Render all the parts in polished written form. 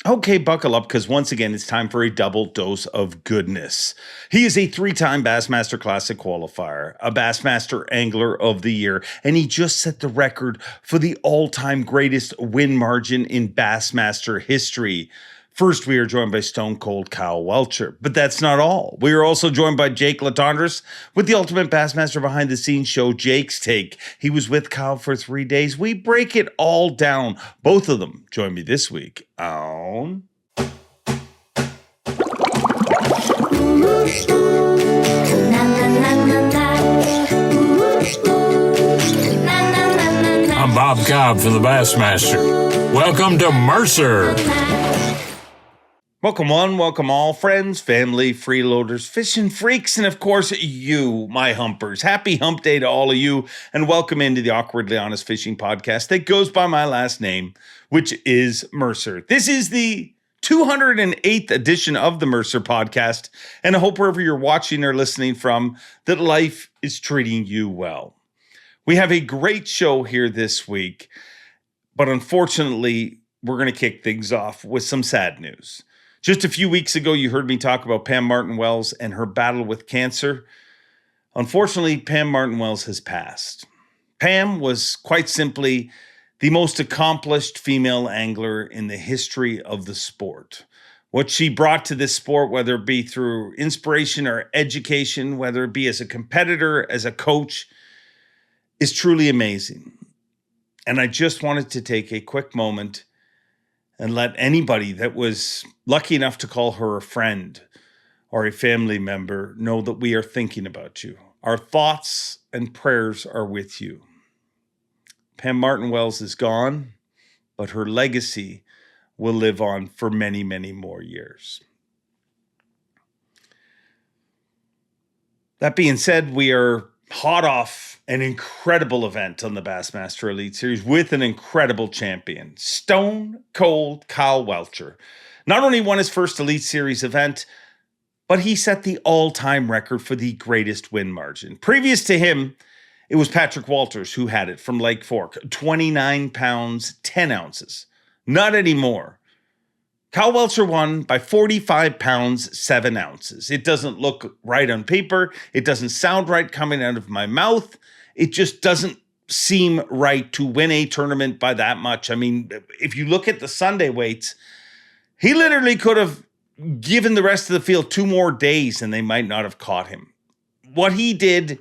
Okay, buckle up because once again, it's time for a double dose of goodness. He is a 3-time Bassmaster Classic Qualifier, a Bassmaster Angler of the Year, and he just set the record for the all-time greatest win margin in Bassmaster history. First, we are joined by Stone Cold Kyle Welcher, but that's not all. We are also joined by Jake Latendresse with the Ultimate Bassmaster Behind the Scenes show, Jake's Take. He was with Kyle for 3 days. We break it all down. Both of them join me this week on... I'm Bob Cobb from the Bassmaster. Welcome to Mercer. Welcome one, welcome all, friends, family, freeloaders, fishing freaks, and of course you, my humpers. Happy hump day to all of you, and welcome into the Awkwardly Honest Fishing Podcast that goes by my last name, which is Mercer. This is the 208th edition of the Mercer Podcast, and I hope wherever you're watching or listening from, that life is treating you well. We have a great show here this week, but unfortunately, we're going to kick things off with some sad news. Just a few weeks ago, you heard me talk about Pam Martin-Wells and her battle with cancer. Unfortunately, Pam Martin-Wells has passed. Pam was quite simply the most accomplished female angler in the history of the sport. What she brought to this sport, whether it be through inspiration or education, whether it be as a competitor, as a coach, is truly amazing. And I just wanted to take a quick moment and let anybody that was lucky enough to call her a friend or a family member know that we are thinking about you. Our thoughts and prayers are with you. Pam Martin-Wells is gone, but her legacy will live on for many, many more years. That being said, we are hot off an incredible event on the Bassmaster Elite Series with an incredible champion, Stone Cold Kyle Welcher. Not only won his first Elite Series event, but he set the all-time record for the greatest win margin. Previous to him, it was Patrick Walters who had it from Lake Fork, 29 pounds, 10 ounces. Not anymore. Kyle Welcher won by 45 pounds, 7 ounces. It doesn't look right on paper. It doesn't sound right coming out of my mouth. It just doesn't seem right to win a tournament by that much. I mean, if you look at the Sunday weights, he literally could have given the rest of the field 2 more days and they might not have caught him. What he did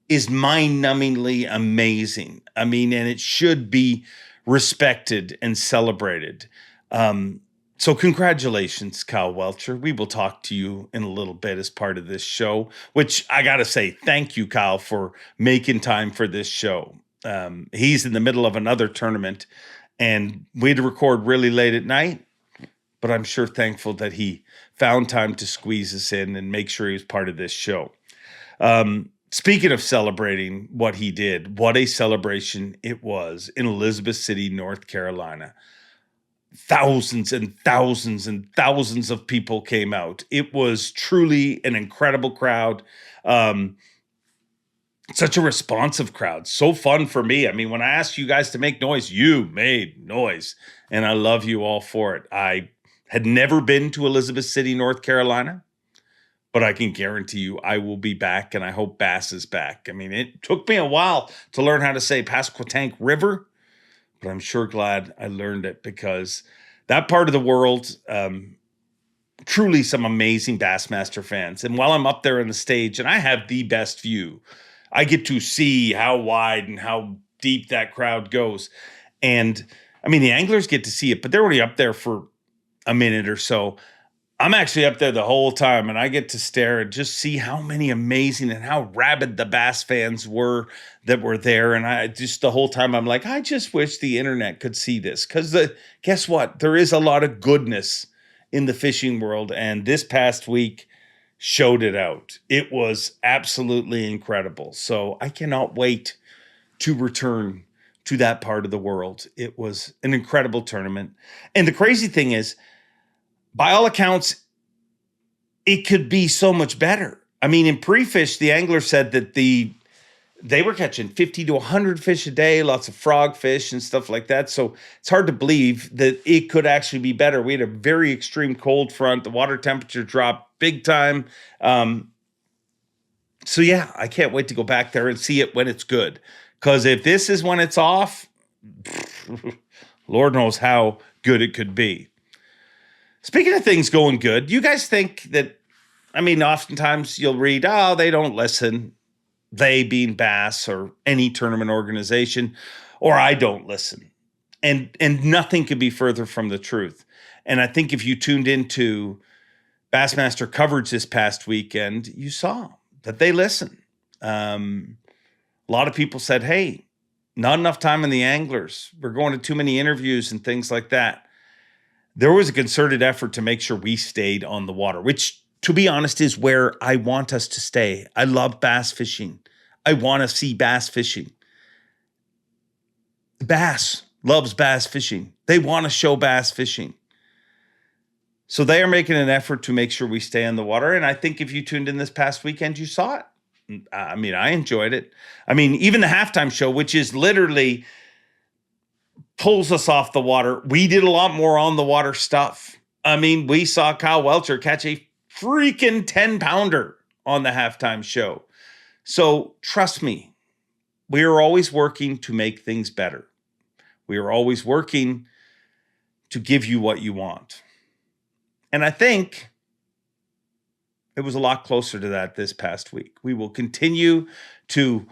is mind-numbingly amazing. I mean, and it should be respected and celebrated. So congratulations, Kyle Welcher. We will talk to you in a little bit as part of this show, which I got to say, thank you, Kyle, for making time for this show. He's in the middle of another tournament, and we had to record really late at night, but I'm sure thankful that he found time to squeeze us in and make sure he was part of this show. Speaking of celebrating what he did, what a celebration it was in Elizabeth City, North Carolina. Thousands and thousands and thousands of people came out. It was truly an incredible crowd. Such a responsive crowd. So fun for me. I mean, when I asked you guys to make noise, you made noise. And I love you all for it. I had never been to Elizabeth City, North Carolina, but I can guarantee you I will be back, and I hope Bass is back. I mean, it took me a while to learn how to say Pasquotank River, but I'm sure glad I learned it because that part of the world, truly some amazing Bassmaster fans. And while I'm up there on the stage, and I have the best view, I get to see how wide and how deep that crowd goes. And I mean, the anglers get to see it, but they're only up there for a minute or so. I'm actually up there the whole time, and I get to stare and just see how many amazing and how rabid the Bass fans were that were there. And I just the whole time I'm like, I just wish the internet could see this, because guess what? There is a lot of goodness in the fishing world, and this past week showed it out. It was absolutely incredible. So I cannot wait to return to that part of the world. It was an incredible tournament. And the crazy thing is, by all accounts, it could be so much better. I mean, in pre-fish, the angler said that the they were catching 50 to 100 fish a day, lots of frog fish and stuff like that. So it's hard to believe that it could actually be better. We had a very extreme cold front. The water temperature dropped big time. So yeah, I can't wait to go back there and see it when it's good. Because if this is when it's off, Lord knows how good it could be. Speaking of things going good, you guys think that, I mean, oftentimes you'll read, oh, they don't listen. They being Bass or any tournament organization, or I don't listen. And nothing could be further from the truth. And I think if you tuned into Bassmaster coverage this past weekend, you saw that they listen. A lot of people said, hey, not enough time in the anglers. We're going to too many interviews and things like that. There was a concerted effort to make sure we stayed on the water, which, to be honest, is where I want us to stay. I love bass fishing. I want to see bass fishing. Bass loves bass fishing. They want to show bass fishing. So they are making an effort to make sure we stay on the water. And I think if you tuned in this past weekend, you saw it. I mean, I enjoyed it. I mean, even the halftime show, which is literally pulls us off the water. We did a lot more on the water stuff. I mean, we saw Kyle Welcher catch a freaking 10-pounder on the halftime show. So trust me, we are always working to make things better. We are always working to give you what you want. And I think it was a lot closer to that this past week. We will continue to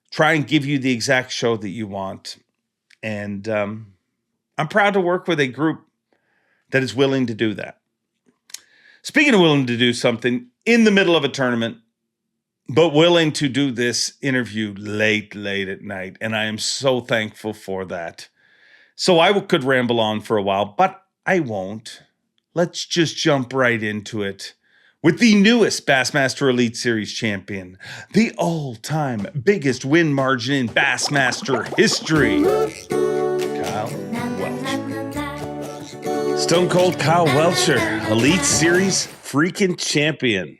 try and give you the exact show that you want. And I'm proud to work with a group that is willing to do that. Speaking of willing to do something in the middle of a tournament, but willing to do this interview late at night. And I am so thankful for that. So I could ramble on for a while, but I won't. Let's just jump right into it with the newest Bassmaster Elite Series champion, the all-time biggest win margin in Bassmaster history, Kyle Welcher. Stone Cold Kyle Welcher, Elite Series freaking champion.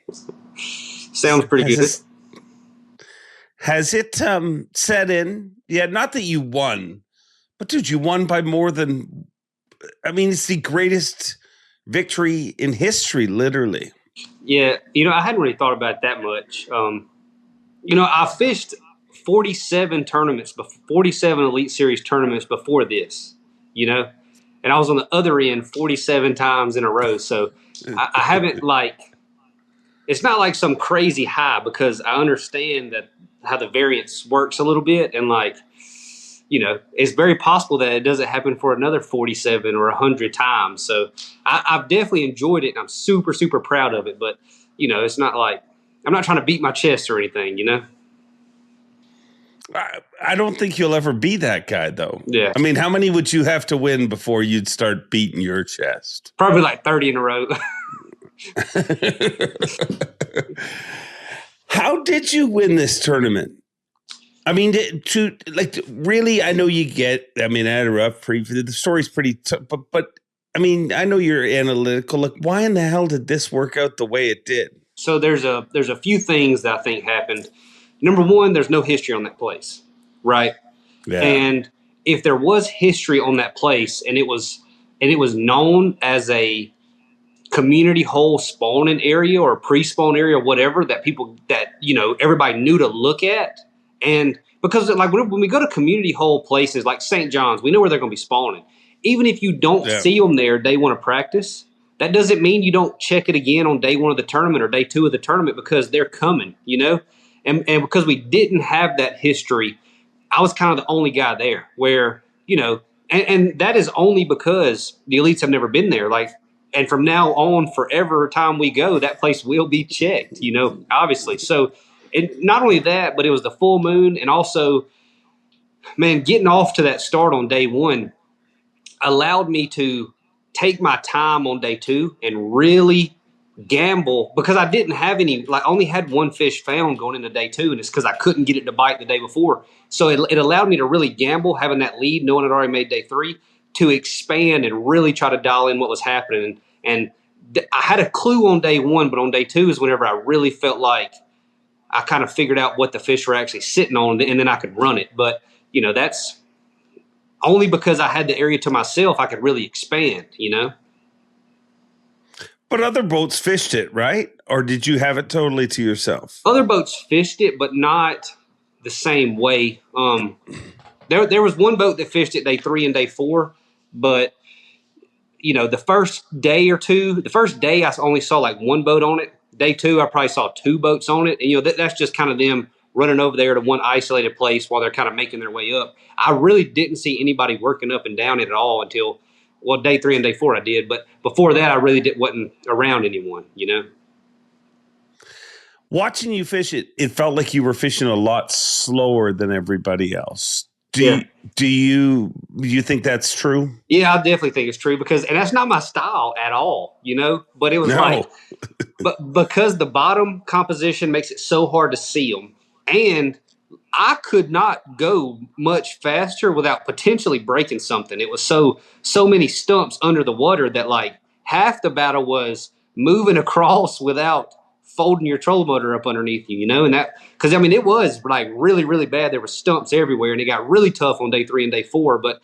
Sounds pretty good. Has it set in? Yeah, not that you won, but dude, you won by more than, I mean, it's the greatest victory in history, literally. Yeah, I hadn't really thought about it that much. I fished 47 tournaments, 47 Elite Series tournaments before this, and I was on the other end 47 times in a row. So I haven't it's not like some crazy high because I understand that how the variance works a little bit. And it's very possible that it doesn't happen for another 47 or 100 times. So I've definitely enjoyed it, and I'm super, super proud of it. But, it's not like I'm not trying to beat my chest or anything, I don't think you'll ever be that guy, though. Yeah. I mean, how many would you have to win before you'd start beating your chest? Probably like 30 in a row. How did you win this tournament? I mean, really, I know you get, I had a rough preview. The story's pretty tough, but I mean, I know you're analytical. Like, why in the hell did this work out the way it did? So there's a few things that I think happened. Number one, there's no history on that place, right? Yeah. And if there was history on that place and it was known as a community hole spawning area or pre-spawn area or whatever that everybody knew to look at. And because when we go to community hole places like St. John's, we know where they're going to be spawning. Even if you don't see them there day one of practice, that doesn't mean you don't check it again on day one of the tournament or day two of the tournament because they're coming, And because we didn't have that history, I was kind of the only guy there where, and that is only because the elites have never been there. And from now on, forever time we go, that place will be checked, obviously. So not only that, but it was the full moon. And also, man, getting off to that start on day one allowed me to take my time on day two and really gamble because I didn't have any, I only had one fish found going into day two. And it's because I couldn't get it to bite the day before. So it allowed me to really gamble, having that lead, knowing I'd already made day three, to expand and really try to dial in what was happening. And I had a clue on day one, but on day two is whenever I really felt like I kind of figured out what the fish were actually sitting on, and then I could run it. But, that's only because I had the area to myself, I could really expand, But other boats fished it, right? Or did you have it totally to yourself? Other boats fished it, but not the same way. There was one boat that fished it day 3 and day 4, but the first day I only saw like one boat on it. Day 2, I probably saw 2 boats on it, and that's just kind of them running over there to one isolated place while they're kind of making their way up. I really didn't see anybody working up and down it at all until day 3 and day 4 I did, but before that I really wasn't around anyone. Watching you fish it, it felt like you were fishing a lot slower than everybody else. Do you think that's true? Yeah, I definitely think it's true and that's not my style at all, but it was but because the bottom composition makes it so hard to see them, and I could not go much faster without potentially breaking something. It was so many stumps under the water that like half the battle was moving across without folding your trolling motor up underneath you, and that, because it was like really, really bad. There were stumps everywhere, and it got really tough on day 3 and day 4. But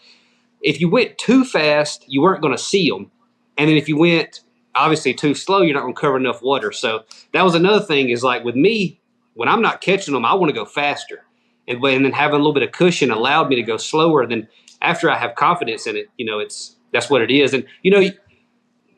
if you went too fast, you weren't going to see them, and then if you went obviously too slow, you're not going to cover enough water. So that was another thing, is like with me, when I'm not catching them, I want to go faster, and then having a little bit of cushion allowed me to go slower. Then after I have confidence in it, that's what it is. And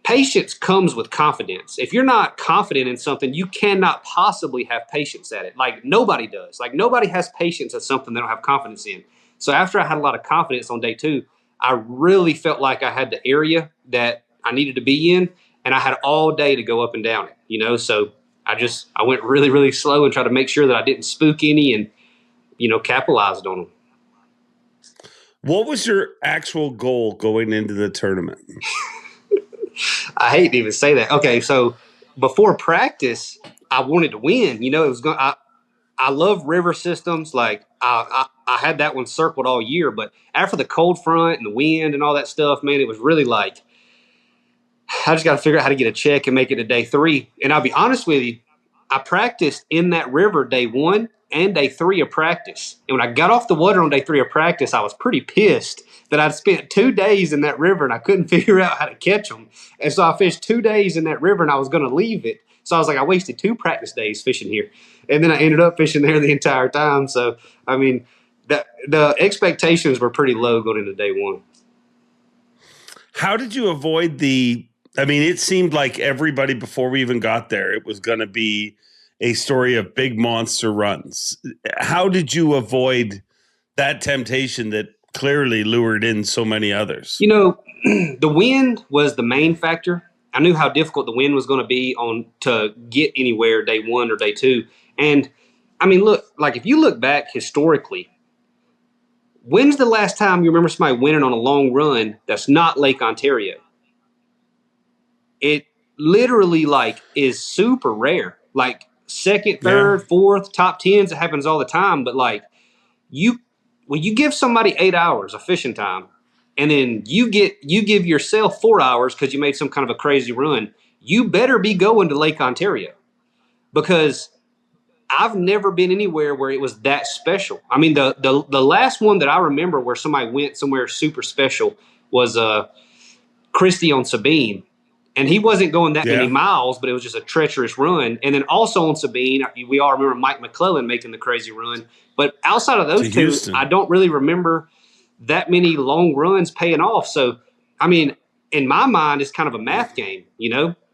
patience comes with confidence. If you're not confident in something, you cannot possibly have patience at it. Like nobody does. Like nobody has patience at something they don't have confidence in. So after I had a lot of confidence on day 2, I really felt like I had the area that I needed to be in, and I had all day to go up and down it, so I went really, really slow and tried to make sure that I didn't spook any and, capitalized on them. What was your actual goal going into the tournament? I hate to even say that. Okay, so before practice, I wanted to win. It was going. I love river systems. Like I had that one circled all year, but after the cold front and the wind and all that stuff, man, it was really like I just got to figure out how to get a check and make it to day 3. And I'll be honest with you, I practiced in that river day 1 and day 3 of practice. And when I got off the water on day 3 of practice, I was pretty pissed that I'd spent 2 days in that river and I couldn't figure out how to catch them. And so I fished 2 days in that river and I was going to leave it. So I was like, I wasted 2 practice days fishing here. And then I ended up fishing there the entire time. So, the expectations were pretty low going into day 1. How did you avoid it seemed like everybody before we even got there, it was going to be a story of big monster runs. How did you avoid that temptation that clearly lured in so many others? The wind was the main factor. I knew how difficult the wind was going to be to get anywhere day 1 or day 2. And look, like if you look back historically, when's the last time you remember somebody winning on a long run that's not Lake Ontario? It literally is super rare. Like second, third, fourth, top 10s, it happens all the time. But when you give somebody 8 hours of fishing time, and then you give yourself 4 hours because you made some kind of a crazy run, you better be going to Lake Ontario, because I've never been anywhere where it was that special. The last one that I remember where somebody went somewhere super special was Christie on Sabine. And he wasn't going that many miles, but it was just a treacherous run. And then also on Sabine, we all remember Mike McClellan making the crazy run. But outside of those 2, Houston, I don't really remember that many long runs paying off. So, in my mind, it's kind of a math game.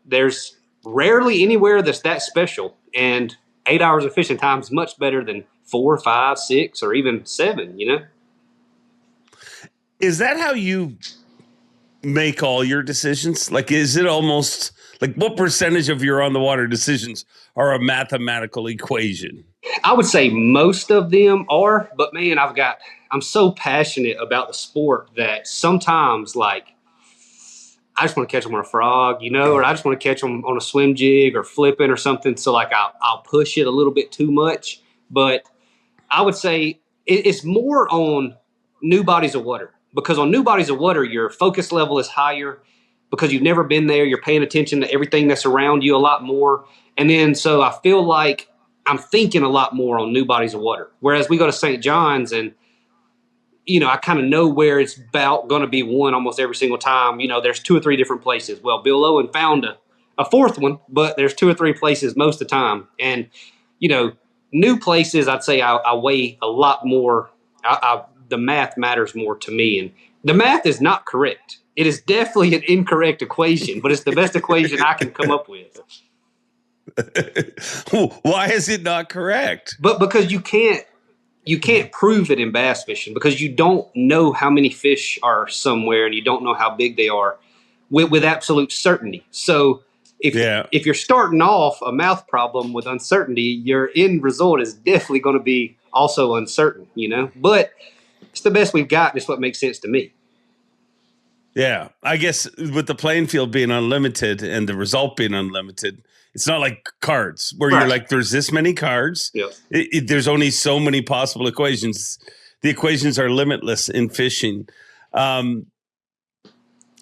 There's rarely anywhere that's that special. And 8 hours of fishing time is much better than 4, 5, 6, or even 7, Is that how you make all your decisions? Like, is it almost like what percentage of your on the water decisions are a mathematical equation? I would say most of them are, but man, I'm so passionate about the sport that sometimes I just want to catch them on a frog, or I just want to catch them on a swim jig or flipping or something. So I'll push it a little bit too much, but I would say it's more on new bodies of water. Because on new bodies of water, your focus level is higher because you've never been there. You're paying attention to everything that's around you a lot more. And then so I feel like I'm thinking a lot more on new bodies of water. Whereas we go to St. John's and, I kind of know where it's about going to be one almost every single time. There's 2 or 3 different places. Well, Bill Owen found a fourth one, but there's 2 or 3 places most of the time. And, new places, I'd say I weigh a lot more. The math matters more to me. And the math is not correct. It is definitely an incorrect equation, but it's the best equation I can come up with. Why is it not correct? But because you can't prove it in bass fishing, because you don't know how many fish are somewhere and you don't know how big they are with absolute certainty. So if you're starting off a mouth problem with uncertainty, your end result is definitely going to be also uncertain, but it's the best we've got. And it's what makes sense to me. Yeah. I guess with the playing field being unlimited and the result being unlimited, it's not like cards where you're like, there's this many cards. Yep. There's only so many possible equations. The equations are limitless in fishing.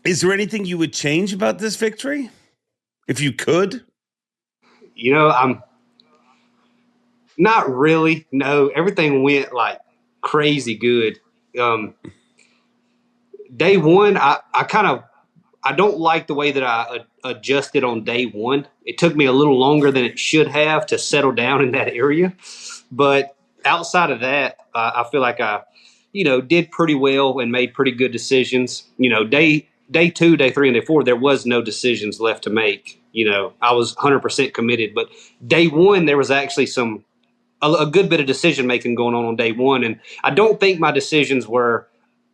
Is there anything you would change about this victory? If you could? I'm not really. No, everything went like crazy good. Day one, I don't like the way that I adjusted on day one. It took me a little longer than it should have to settle down in that area. But outside of that, I feel like I, did pretty well and made pretty good decisions. Day 2, day 3, and day 4, there was no decisions left to make. I was 100% committed. But day 1, there was actually a good bit of decision making going on day 1. And I don't think my decisions were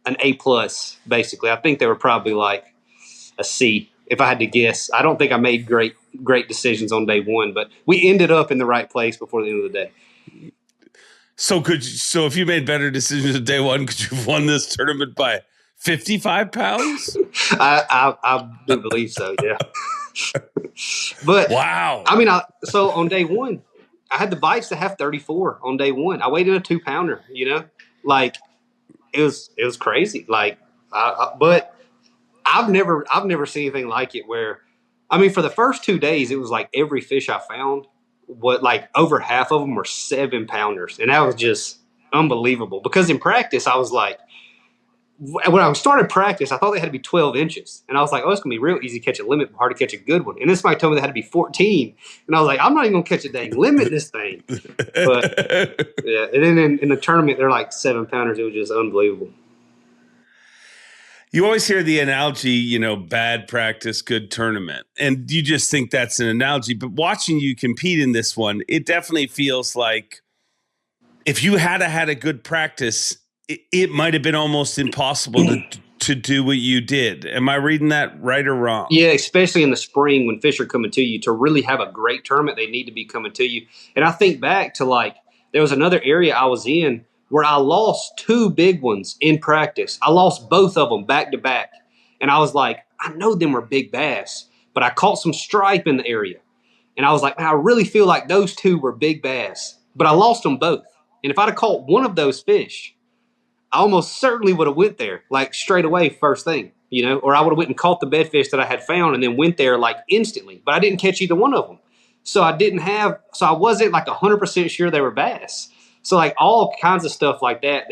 an A+, basically. I think they were probably like a C, if I had to guess. I don't think I made great decisions on day 1, but we ended up in the right place before the end of the day. So if you made better decisions on day 1, could you have won this tournament by 55 pounds? I do believe so, yeah. But wow. I mean, so on day 1, I had the bites to have 34 on day 1. I weighed in a 2-pounder, like it was crazy. Like, but I've never seen anything like it where, I mean, for the first 2 days, it was like every fish I found, over half of them were 7-pounders. And that was just unbelievable because in practice, I was like, when I started practice, I thought they had to be 12 inches. And I was like, oh, it's going to be real easy to catch a limit, but hard to catch a good one. And then somebody told me they had to be 14. And I was like, I'm not even going to catch a dang limit in this thing. But yeah, and then in the tournament, they're like 7-pounders. It was just unbelievable. You always hear the analogy, bad practice, good tournament. And you just think that's an analogy. But watching you compete in this one, it definitely feels like if you had a good practice, it might have been almost impossible to do what you did. Am I reading that right or wrong? Yeah, especially in the spring when fish are coming to you. To really have a great tournament, they need to be coming to you. And I think back to there was another area I was in where I lost 2 big ones in practice. I lost both of them back to back. And I was like, I know them were big bass, but I caught some stripe in the area. And I was like, man, I really feel like those 2 were big bass, but I lost them both. And if I'd have caught one of those fish, I almost certainly would have went there straight away first thing, or I would have went and caught the bedfish that I had found and then went there instantly. But I didn't catch either one of them. So I wasn't 100% sure they were bass. So all kinds of stuff like that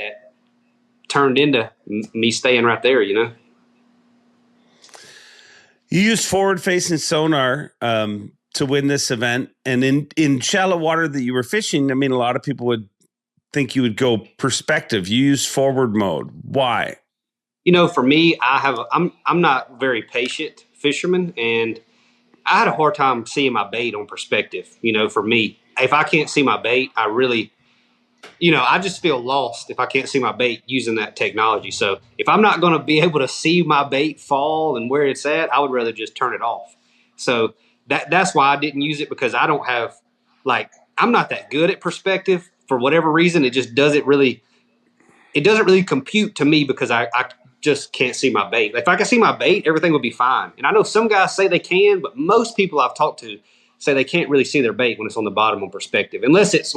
turned into me staying right there, You used forward-facing sonar to win this event. And in shallow water that you were fishing, I mean, a lot of people would think you would go perspective. You use forward mode. Why? For me, I'm not very patient fisherman, and I had a hard time seeing my bait on perspective. For me, if I can't see my bait, I really, I just feel lost if I can't see my bait using that technology. So if I'm not going to be able to see my bait fall and where it's at, I would rather just turn it off. So that's why I didn't use it, because I don't have I'm not that good at perspective. For whatever reason, it doesn't really compute to me because I just can't see my bait. If I can see my bait, everything would be fine. And I know some guys say they can, but most people I've talked to say they can't really see their bait when it's on the bottom on perspective, unless it's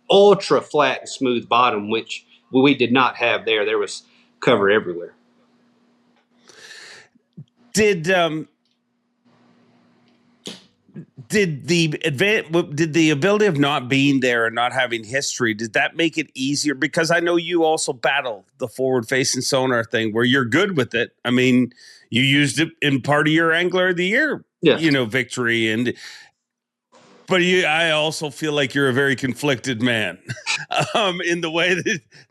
ultra flat and smooth bottom, which we did not have there. There was cover everywhere. Did the ability of not being there and not having history, did that make it easier? Because I know you also battle the forward facing sonar thing where you're good with it. I mean, you used it in part of your Angler of the Year, victory. But I also feel like you're a very conflicted man in the way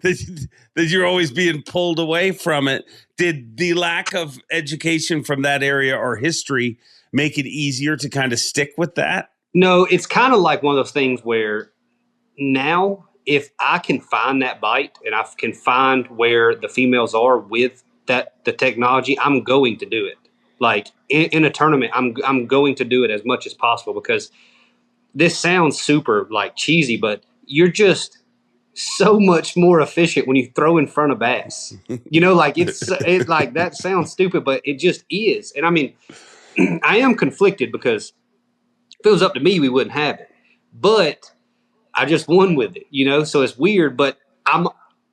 that you're always being pulled away from it. Did the lack of education from that area or history make it easier to kind of stick with that? No, it's kind of like one of those things where now if I can find that bite and I can find where the females are with the technology, I'm going to do it. Like in a tournament, I'm going to do it as much as possible, because this sounds super like cheesy, but you're just so much more efficient when you throw in front of bass. Like it's like, that sounds stupid, but it just is. And I mean, I am conflicted because if it was up to me, we wouldn't have it. But I just won with it, so it's weird. But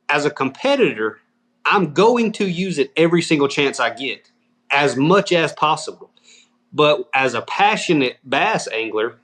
as a competitor, I'm going to use it every single chance I get, as much as possible. But as a passionate bass angler,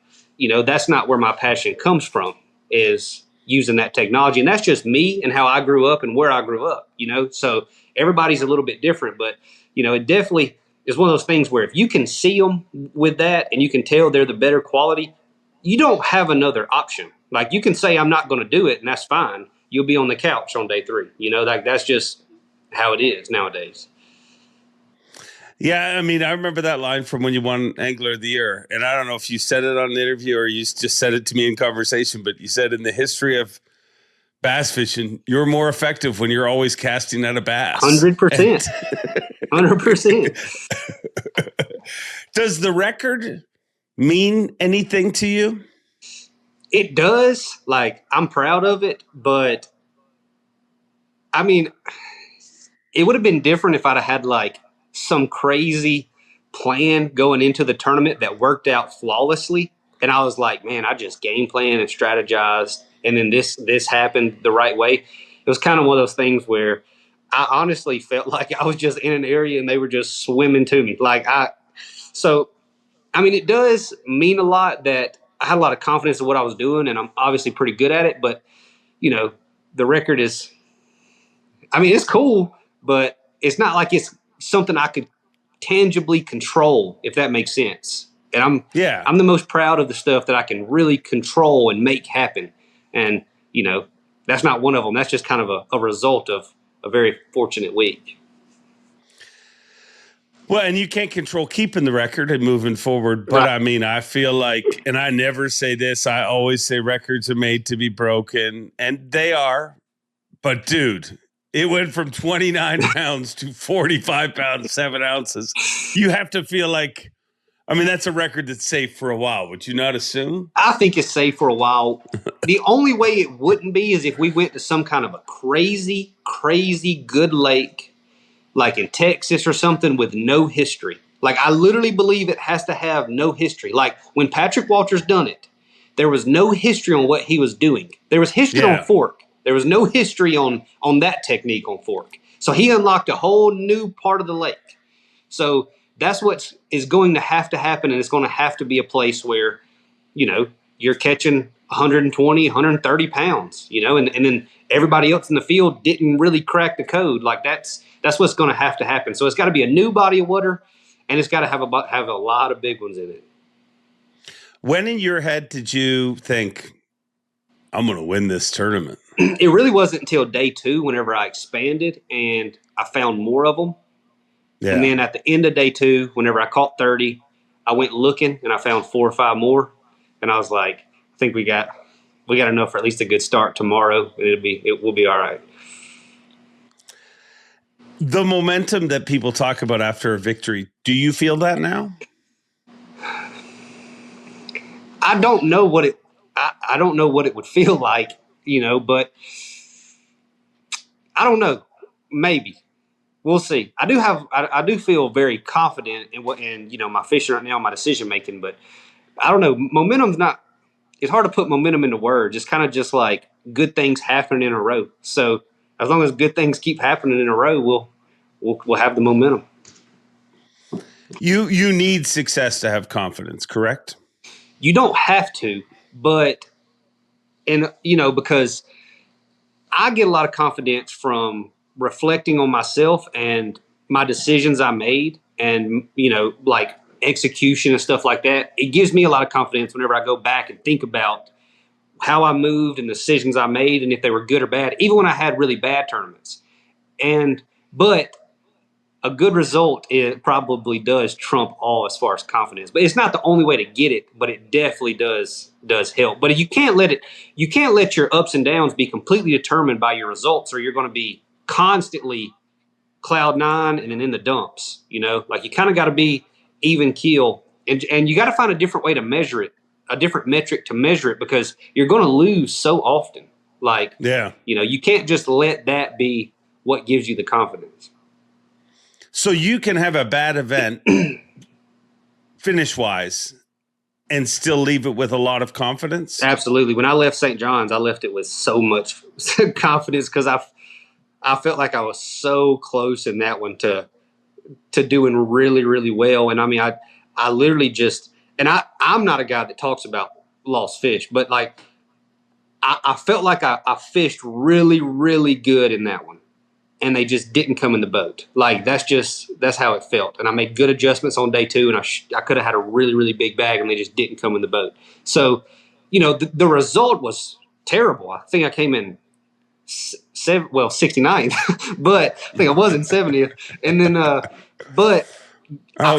that's not where my passion comes from, is using that technology. And that's just me and how I grew up and where I grew up, So everybody's a little bit different, but, it definitely is one of those things where if you can see them with that and you can tell they're the better quality, you don't have another option. Like, you can say, I'm not going to do it, and that's fine. You'll be on the couch on day 3. Like, that's just how it is nowadays. Yeah, I mean, I remember that line from when you won Angler of the Year, and I don't know if you said it on an interview or you just said it to me in conversation, but you said in the history of bass fishing, you're more effective when you're always casting at a bass. 100%. 100%. Does the record mean anything to you? It does. Like, I'm proud of it, but I mean, it would have been different if I'd have had like some crazy plan going into the tournament that worked out flawlessly. And I was like, man, I just game planned and strategized, and then this happened the right way. It was kind of one of those things where I honestly felt like I was just in an area and they were just swimming to me. So, I mean, it does mean a lot that I had a lot of confidence in what I was doing, and I'm obviously pretty good at it. But, the record is, I mean, it's cool, but it's not like it's something I could tangibly control, if that makes sense. And I'm the most proud of the stuff that I can really control and make happen. And, that's not one of them. That's just kind of a result of a very fortunate week. Well, and you can't control keeping the record and moving forward. But right. I mean, I feel like, and I never say this, I always say records are made to be broken, and they are. But dude, it went from 29 pounds to 45 pounds, 7 ounces. You have to feel like, I mean, that's a record that's safe for a while. Would you not assume? I think it's safe for a while. The only way it wouldn't be is if we went to some kind of a crazy, crazy good lake, like in Texas or something, with no history. Like, I literally believe it has to have no history. Like, when Patrick Walter's done it, there was no history on what he was doing. There was history on fork. There was no history on that technique on fork. So he unlocked a whole new part of the lake. So that's what is going to happen, and it's going to have to be a place where, you're catching 120, 130 pounds, and then everybody else in the field didn't really crack the code. Like, that's what's going to happen. So it's got to be a new body of water, and it's got to have a lot of big ones in it. When in your head did you think, I'm going to win this tournament? It really wasn't until day 2, whenever I expanded and I found more of them. Yeah. And then at the end of day 2, whenever I caught 30, I went looking and I found 4 or 5 more. And I was like, I think we got enough for at least a good start tomorrow, and it will be all right. The momentum that people talk about after a victory, do you feel that now? I don't know what it would feel like, but I don't know. Maybe. We'll see. I do feel very confident in my fishing right now, my decision making, but I don't know. Momentum's not, it's hard to put momentum into words. It's kind of just like good things happening in a row. So as long as good things keep happening in a row, we'll have the momentum. You need success to have confidence, correct? you don't have to, but, and, because I get a lot of confidence from reflecting on myself and my decisions I made and, like execution and stuff like that. It gives me a lot of confidence whenever I go back and think about how I moved and the decisions I made and if they were good or bad, even when I had really bad tournaments. But a good result, it probably does trump all as far as confidence. But it's not the only way to get it, but it definitely does help. But you can't let your ups and downs be completely determined by your results, or you're going to be constantly cloud nine and then in the dumps. Like you kind of got to be even keel, and you got to find a different way to measure it, a different metric to measure it, because you're going to lose so often. Like, you can't just let that be what gives you the confidence. So you can have a bad event finish-wise and still leave it with a lot of confidence? Absolutely. When I left St. John's, I left it with so much confidence because I felt like I was so close in that one to doing really, really well. And I mean, I literally just – and I'm not a guy that talks about lost fish, but like I felt like I fished really, really good in that one. And they just didn't come in the boat. Like, that's how it felt. And I made good adjustments on day 2, and I could have had a really, really big bag, and they just didn't come in the boat. So, the result was terrible. I think I came in 69th, but I think I was in 70th. And then,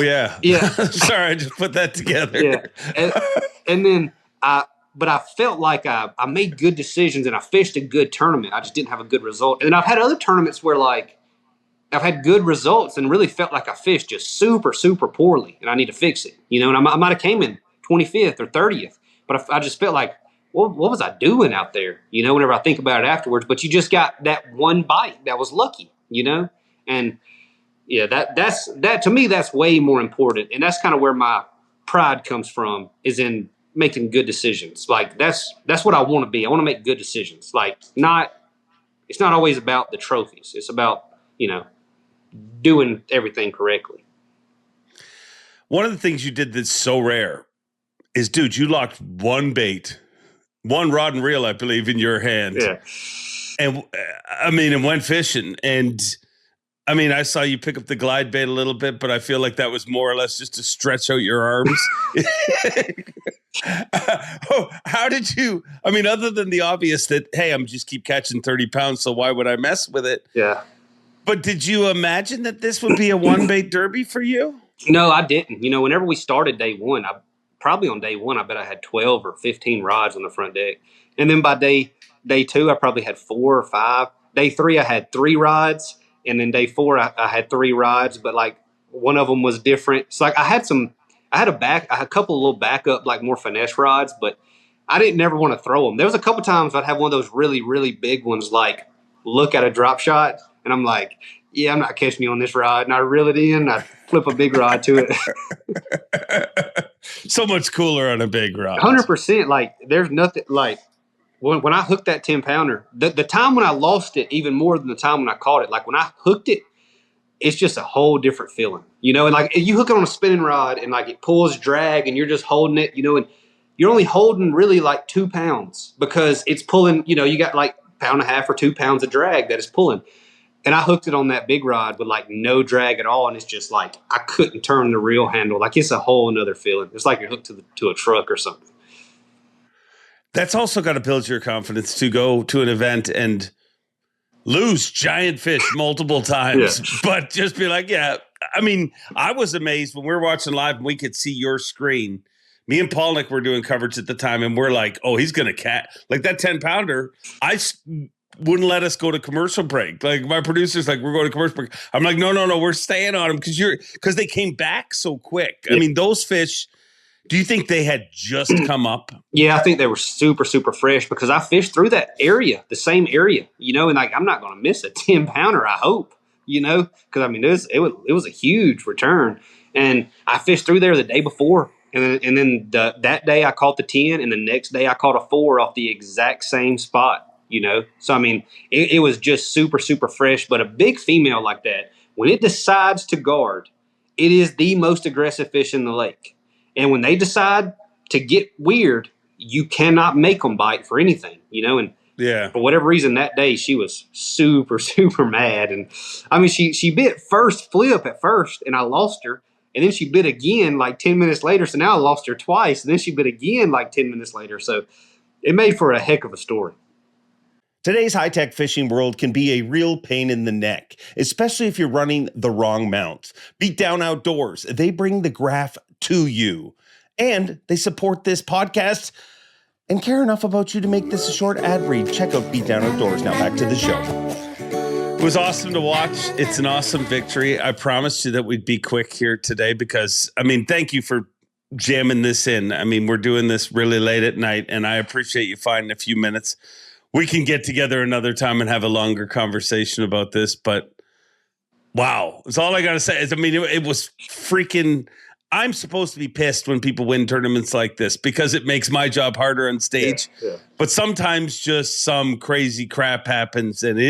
yeah. Sorry, I just put that together. Yeah. And then but I felt like I made good decisions and I fished a good tournament. I just didn't have a good result. And then I've had other tournaments where like I've had good results and really felt like I fished just super, super poorly and I need to fix it. And I might have came in 25th or 30th, but I just felt like, what was I doing out there? Whenever I think about it afterwards, but you just got that one bite that was lucky, and yeah, that to me, that's way more important. And that's kind of where my pride comes from, is in making good decisions. Like that's what I want to be. I want to make good decisions. Like it's not always about the trophies. It's about, doing everything correctly. One of the things you did that's so rare is, dude, you locked one bait, one rod and reel, I believe, in your hand. Yeah. And and went fishing. And I mean, I saw you pick up the glide bait a little bit, but I feel like that was more or less just to stretch out your arms. How did you, other than the obvious that, hey, I'm just keep catching 30 pounds, so why would I mess with it? Yeah. But did you imagine that this would be a one bait derby for you? No, I didn't. Whenever we started day 1, on day 1, I bet I had 12 or 15 rods on the front deck. And then by day 2, I probably had 4 or 5. Day 3, I had 3 rods. And then day 4, I had 3 rods, but like one of them was different. It's like I had a couple of little backup, like more finesse rods, but I didn't never want to throw them. There was a couple times I'd have one of those really, really big ones, like look at a drop shot. And I'm like, yeah, I'm not catching you on this rod. And I reel it in. I flip a big rod to it. So much cooler on a big rod. 100%. Like there's nothing like when I hooked that 10-pounder, the time when I lost it, even more than the time when I caught it, like when I hooked it, it's just a whole different feeling, and like you hook it on a spinning rod and like it pulls drag and you're just holding it, and you're only holding really like 2 pounds because it's pulling, you got like 1.5 pounds or 2 pounds of drag that is pulling. And I hooked it on that big rod with like no drag at all. And it's just like, I couldn't turn the reel handle. Like it's a whole nother feeling. It's like you're hooked to a truck or something. That's also got to build your confidence to go to an event and lose giant fish multiple times, but just be like, yeah. I was amazed when we were watching live and we could see your screen. Me and Polnick were doing coverage at the time, and we're like, oh, he's going to catch. Like that 10-pounder, I wouldn't let us go to commercial break. Like my producer's like, we're going to commercial break. I'm like, no, we're staying on him because they came back so quick. Yeah. Those fish, do you think they had just come up? Yeah, I think they were super, super fresh because I fished through that area, the same area, and like I'm not going to miss a 10-pounder, I hope, because it was a huge return. And I fished through there the day before. And then that day I caught the 10, and the next day I caught a 4 off the exact same spot, So, it was just super, super fresh. But a big female like that, when it decides to guard, it is the most aggressive fish in the lake. And when they decide to get weird, you cannot make them bite for anything, and Yeah. for whatever reason that day she was super, super mad. And I mean, she bit first flip at first and I lost her. And then she bit again like 10 minutes later. So now I lost her twice. And then she bit again like 10 minutes later. So it made for a heck of a story. Today's high-tech fishing world can be a real pain in the neck, especially if you're running the wrong mounts. Beat Down Outdoors, they bring the graph to you. And they support this podcast and care enough about you to make this a short ad read. Check out Beat Down Outdoors. Now back to the show. It was awesome to watch. It's an awesome victory. I promised you that we'd be quick here today because, I mean, thank you for jamming this in. I mean, we're doing this really late at night, and I appreciate you finding a few minutes. We can get together another time and have a longer conversation about this, but wow. It's all I got to say is, I mean, it was freaking, I'm supposed to be pissed when people win tournaments like this because it makes my job harder on stage. Yeah. But sometimes just some crazy crap happens and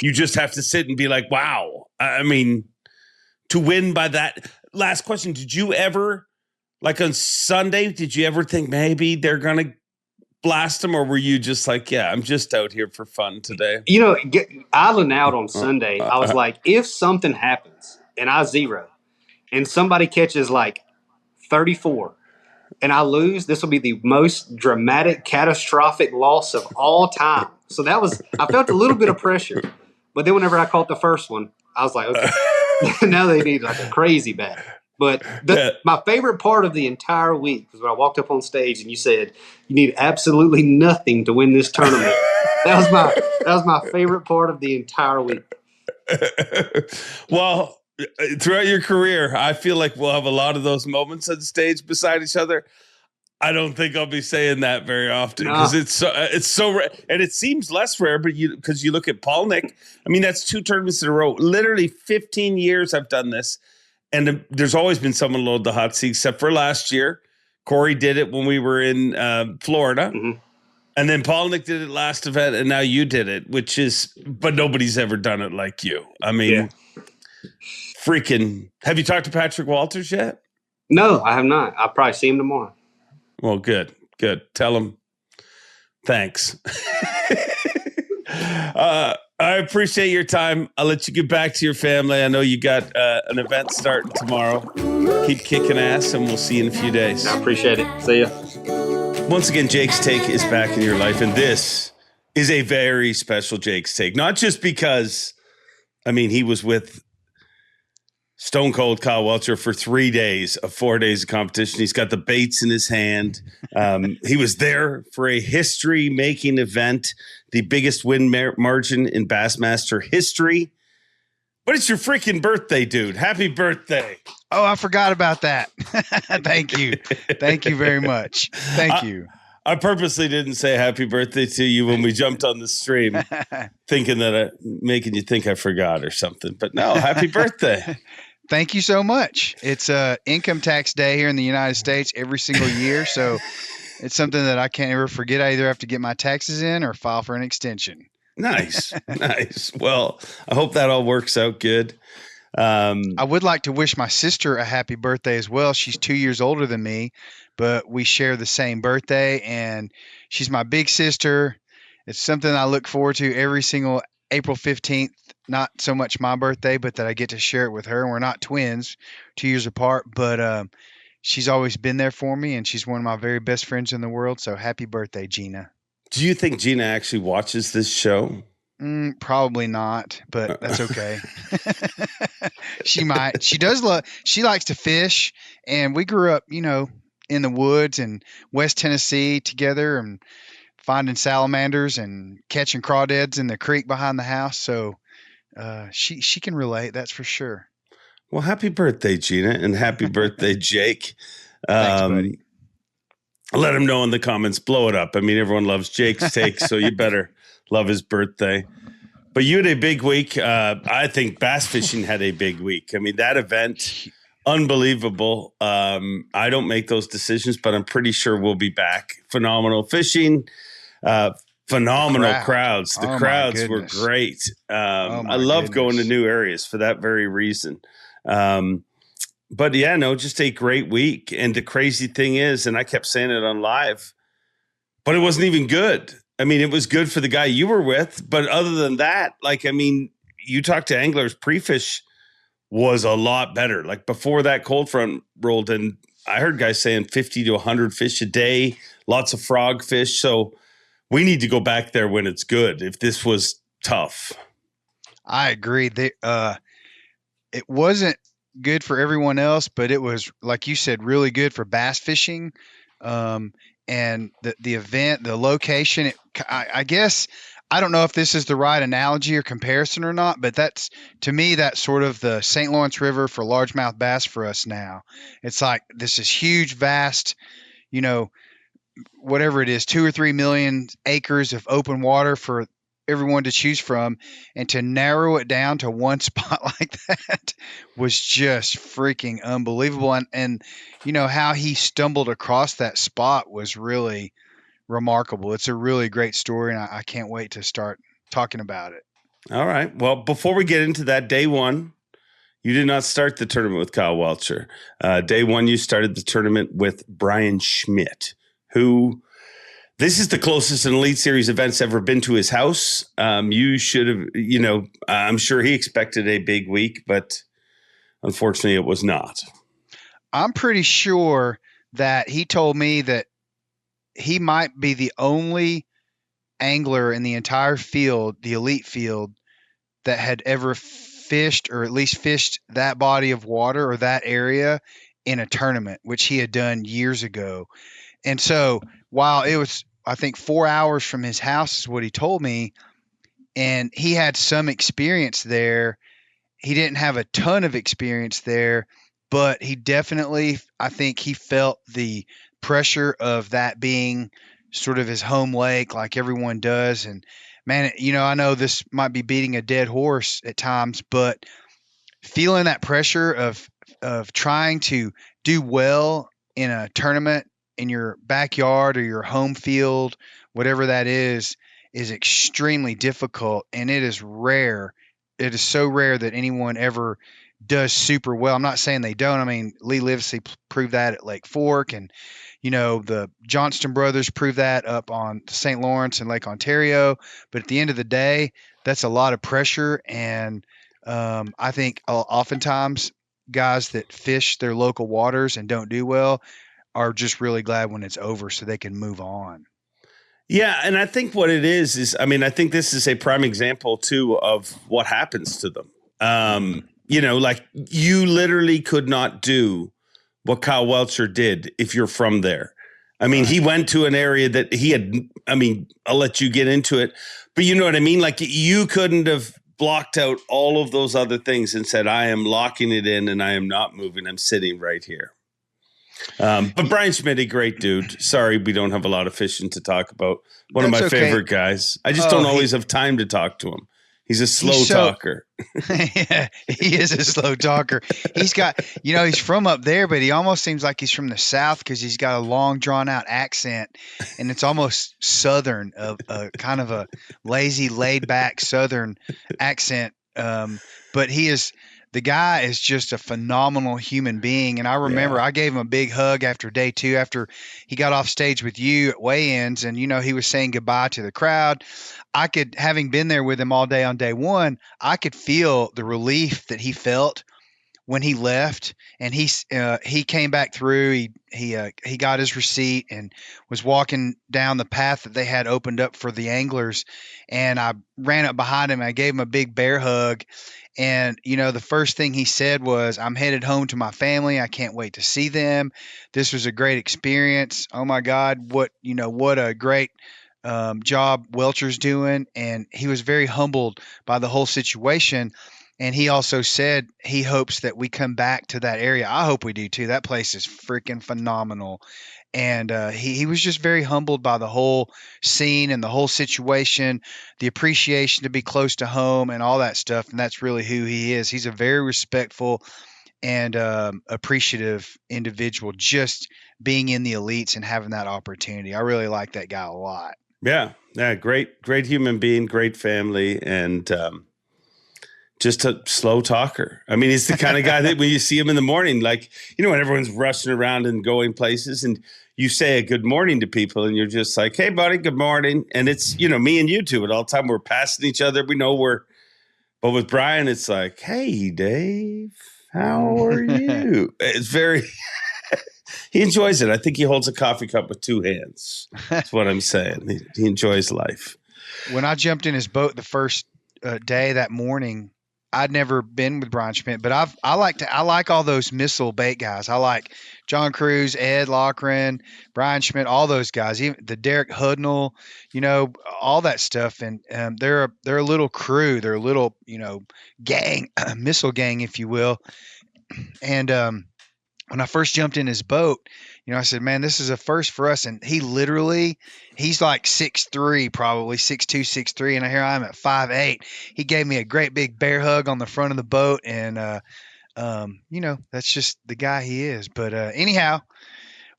you just have to sit and be like, wow. I mean, to win by that. Last question. Did you ever, like on Sunday, did you ever think maybe they're going to blast them, or were you just like, yeah, I'm just out here for fun today? Idling out on Sunday, I was like, if something happens and I zero and somebody catches like 34 and I lose, this will be the most dramatic, catastrophic loss of all time. So I felt a little bit of pressure. But then whenever I caught the first one, I was like, okay, now they need like a crazy bat. But my favorite part of the entire week was when I walked up on stage and you said, you need absolutely nothing to win this tournament. That was my favorite part of the entire week. Well, throughout your career, I feel like we'll have a lot of those moments on stage beside each other. I don't think I'll be saying that very often because it's so rare, and it seems less rare. But because you look at Paul Nick, I mean, that's 2 tournaments in a row. Literally 15 years I've done this. And there's always been someone load the hot seat, except for last year. Corey did it when we were in Florida. Mm-hmm. And then Paul Nick did it last event, and now you did it, but nobody's ever done it like you. I mean, freaking, have you talked to Patrick Walters yet? No, I have not. I'll probably see him tomorrow. Well, good. Tell him thanks. I appreciate your time. I'll let you get back to your family. I know you got an event starting tomorrow. Keep kicking ass, and we'll see you in a few days. I appreciate it. See ya. Once again, Jake's Take is back in your life, and this is a very special Jake's Take. Not just because, I mean, he was with Stone Cold Kyle Welcher for 3 days of 4 days of competition. He's got the baits in his hand. He was there for a history-making event, the biggest win margin in Bassmaster history. But it's your freaking birthday, dude. Happy birthday. Oh, I forgot about that. Thank you. Thank you very much. Thank you. I purposely didn't say happy birthday to you when we jumped on the stream, thinking that making you think I forgot or something. But no, happy birthday. Thank you so much. It's income tax day here in the United States every single year. So it's something that I can't ever forget. I either have to get my taxes in or file for an extension. Nice. Well, I hope that all works out good. I would like to wish my sister a happy birthday as well. She's 2 years older than me, but we share the same birthday, and she's my big sister. It's something I look forward to every single April 15th. Not so much my birthday, but that I get to share it with her. And we're not twins, 2 years apart, but she's always been there for me, and she's one of my very best friends in the world. So happy birthday, Gina. Do you think Gina actually watches this show? Probably not, but that's okay. She might. She does she likes to fish, and we grew up, in the woods in West Tennessee together and finding salamanders and catching crawdads in the creek behind the house. So she can relate, that's for sure. Well, happy birthday, Gina, and happy birthday, Jake. Thanks, buddy. Let him know in the comments. Blow it up. I mean, everyone loves Jake's Take, so you better love his birthday. But you had a big week. I think bass fishing had a big week. I mean, that event, unbelievable. I don't make those decisions, but I'm pretty sure we'll be back. Phenomenal fishing. Phenomenal crowds. The crowds were great. I love going to new areas for that very reason. But yeah, no, just a great week. And the crazy thing is, and I kept saying it on live, but it wasn't even good. I mean, it was good for the guy you were with, but other than that, like, I mean, you talk to anglers, pre-fish was a lot better. Like before that cold front rolled in, I heard guys saying 50 to 100 fish a day, lots of frog fish. So we need to go back there when it's good. If this was tough. I agree. It wasn't good for everyone else, but it was, like you said, really good for bass fishing. And the event, the location, I guess, I don't know if this is the right analogy or comparison or not, but that's, to me, that's sort of the St. Lawrence River for largemouth bass for us now. It's like this is huge, vast, you know, whatever it is, 2 or 3 million acres of open water for everyone to choose from, and to narrow it down to one spot like that was just freaking unbelievable. And you know how he stumbled across that spot was really remarkable. It's a really great story, and I can't wait to start talking about it. All right. Well, before we get into that, day one, you did not start the tournament with Kyle Welcher. Day one, you started the tournament with Brian Schmidt, who this is the closest an Elite Series event's ever been to his house. You should have, you know, I'm sure he expected a big week, but unfortunately it was not. I'm pretty sure that he told me that he might be the only angler in the entire field, the elite field, that had ever fished, or at least fished that body of water or that area in a tournament, which he had done years ago. And so while it was, I think, 4 hours from his house is what he told me, and he had some experience there, he didn't have a ton of experience there, but he definitely, I think he felt the pressure of that being sort of his home lake, like everyone does. And man, you know, I know this might be beating a dead horse at times, but feeling that pressure of trying to do well in a tournament in your backyard or your home field, whatever that is extremely difficult, and it is rare. It is so rare that anyone ever does super well. I'm not saying they don't. I mean, Lee Livesey proved that at Lake Fork, and you know, the Johnston brothers proved that up on St. Lawrence and Lake Ontario. But at the end of the day, that's a lot of pressure, and I think oftentimes guys that fish their local waters and don't do well are just really glad when it's over so they can move on. Yeah, and I think what it is, I mean, I think this is a prime example, too, of what happens to them. You know, like you literally could not do what Kyle Welcher did if you're from there. I mean, he went to an area that he had, I mean, I'll let you get into it, but you know what I mean? Like you couldn't have blocked out all of those other things and said, I am locking it in and I am not moving. I'm sitting right here. But Brian Schmidt, a great dude. Sorry, we don't have a lot of fishing to talk about. One of my favorite guys. I just don't always have time to talk to him. He's a slow talker. Yeah, he is a slow talker. He's got, you know, he's from up there, but he almost seems like he's from the South because he's got a long, drawn-out accent, and it's almost Southern, kind of a lazy, laid-back Southern accent. But the guy is just a phenomenal human being. And I remember I gave him a big hug after day two, after he got off stage with you at weigh-ins, and, you know, he was saying goodbye to the crowd. I could, having been there with him all day on day one, I could feel the relief that he felt when he left, and he came back through. He got his receipt and was walking down the path that they had opened up for the anglers, and I ran up behind him. I gave him a big bear hug, and you know, the first thing he said was, "I'm headed home to my family. I can't wait to see them. This was a great experience. Oh my God, what a great job Welcher's doing." And he was very humbled by the whole situation. And he also said he hopes that we come back to that area. I hope we do too. That place is freaking phenomenal. And he was just very humbled by the whole scene and the whole situation, the appreciation to be close to home and all that stuff. And that's really who he is. He's a very respectful and appreciative individual, just being in the elites and having that opportunity. I really like that guy a lot. Yeah. Great human being, great family. And just a slow talker. I mean, he's the kind of guy that when you see him in the morning, like, when everyone's rushing around and going places and you say a good morning to people and you're just like, hey, buddy, good morning. And it's, me and you do it all the time. We're passing each other. We know but with Brian, it's like, hey, Dave, how are you? It's very, he enjoys it. I think he holds a coffee cup with two hands. That's what I'm saying. He enjoys life. When I jumped in his boat the first day that morning, I'd never been with Brian Schmidt, but I like all those missile bait guys. I like John Cruz, Ed Lochran, Brian Schmidt, all those guys, even the Derek Hudnall, all that stuff. And they're a little crew. They're a little, gang, missile gang, if you will. And when I first jumped in his boat, I said, man, this is a first for us. And he's like 6'3", probably 6'2", 6'3". And here I am at 5'8". He gave me a great big bear hug on the front of the boat. And, that's just the guy he is. But anyhow,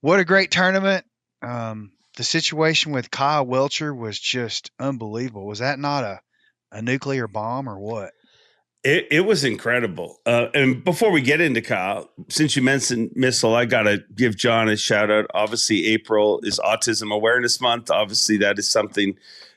what a great tournament. The situation with Kyle Welcher was just unbelievable. Was that not a nuclear bomb or what? It was incredible. And before we get into Kyle, since you mentioned missile, I got to give John a shout out. Obviously, April is Autism Awareness Month. Obviously, that is something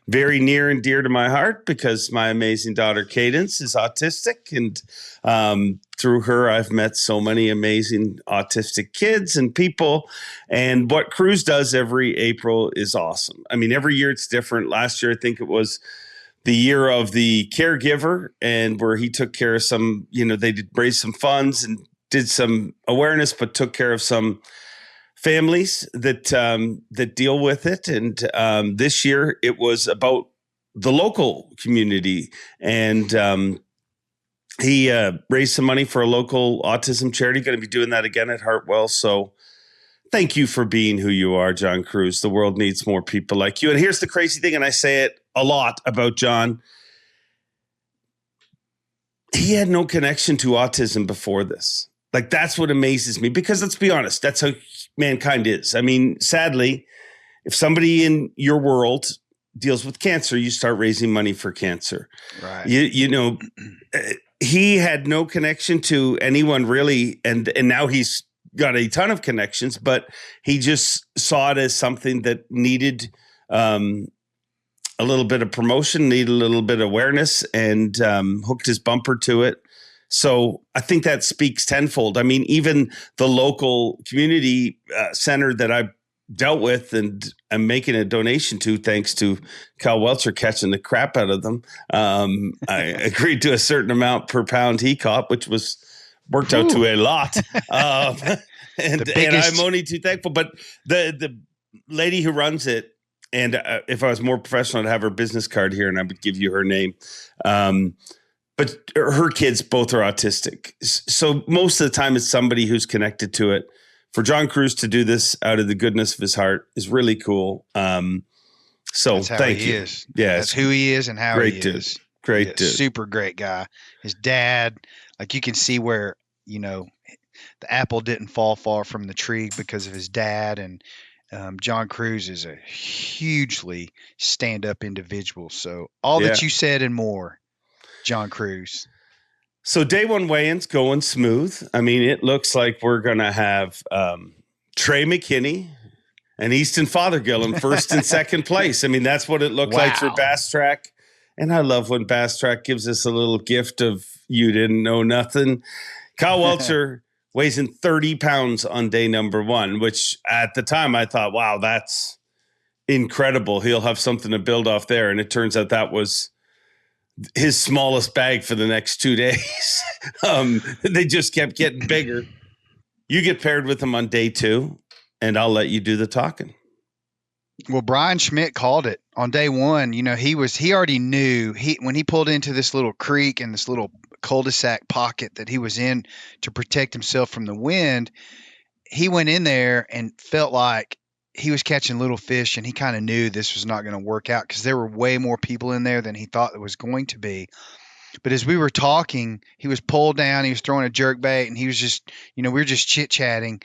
very near and dear to my heart because my amazing daughter, Cadence, is autistic. And through her, I've met so many amazing autistic kids and people. And what Cruise does every April is awesome. I mean, every year it's different. Last year, I think it was the year of the caregiver, and where he took care of some, they did raise some funds and did some awareness, but took care of some families that deal with it. And this year it was about the local community, and he raised some money for a local autism charity. Going to be doing that again at Hartwell. So thank you for being who you are, John Cruz. The world needs more people like you. And here's the crazy thing, and I say it a lot about John. He had no connection to autism before this. Like, that's what amazes me, because let's be honest, that's how mankind is. I mean, sadly, if somebody in your world deals with cancer, you start raising money for cancer. Right. He had no connection to anyone really. And now he's got a ton of connections, but he just saw it as something that needed a little bit of promotion, needed a little bit of awareness, and hooked his bumper to it. So I think that speaks tenfold. I mean, even the local community center that I dealt with and I'm making a donation to, thanks to Kyle Welcher catching the crap out of them. I agreed to a certain amount per pound he caught, which worked out to a lot. And I'm only too thankful. But the lady who runs it, and if I was more professional, I'd have her business card here and I would give you her name. But her kids both are autistic. So most of the time it's somebody who's connected to it. For John Cruz to do this out of the goodness of his heart is really cool. So that's how thank he you. Is. Yeah, that's who he is and how great he dude. is. Great dude. Super great guy. His dad, like, you can see where, the apple didn't fall far from the tree because of his dad. And John Cruz is a hugely stand-up individual. So all that you said and more, John Cruz. So day one weigh-ins going smooth. I mean, it looks like we're going to have Trey McKinney and Easton Fothergill in first and second place. I mean, that's what it looked like for Bass Track. And I love when Bass Track gives us a little gift of you didn't know nothing. Kyle Welcher weighs in 30 pounds on day number one, which at the time I thought, wow, that's incredible. He'll have something to build off there. And it turns out that was his smallest bag for the next 2 days. They just kept getting bigger. You get paired with him on day two, and I'll let you do the talking. Well, Brian Schmidt called it on day one. He already knew when he pulled into this little creek and this little cul-de-sac pocket that he was in to protect himself from the wind. He went in there and felt like he was catching little fish, and he kind of knew this was not going to work out because there were way more people in there than he thought there was going to be. But as we were talking, he was pulled down, he was throwing a jerk bait, and he was just, we were just chit-chatting.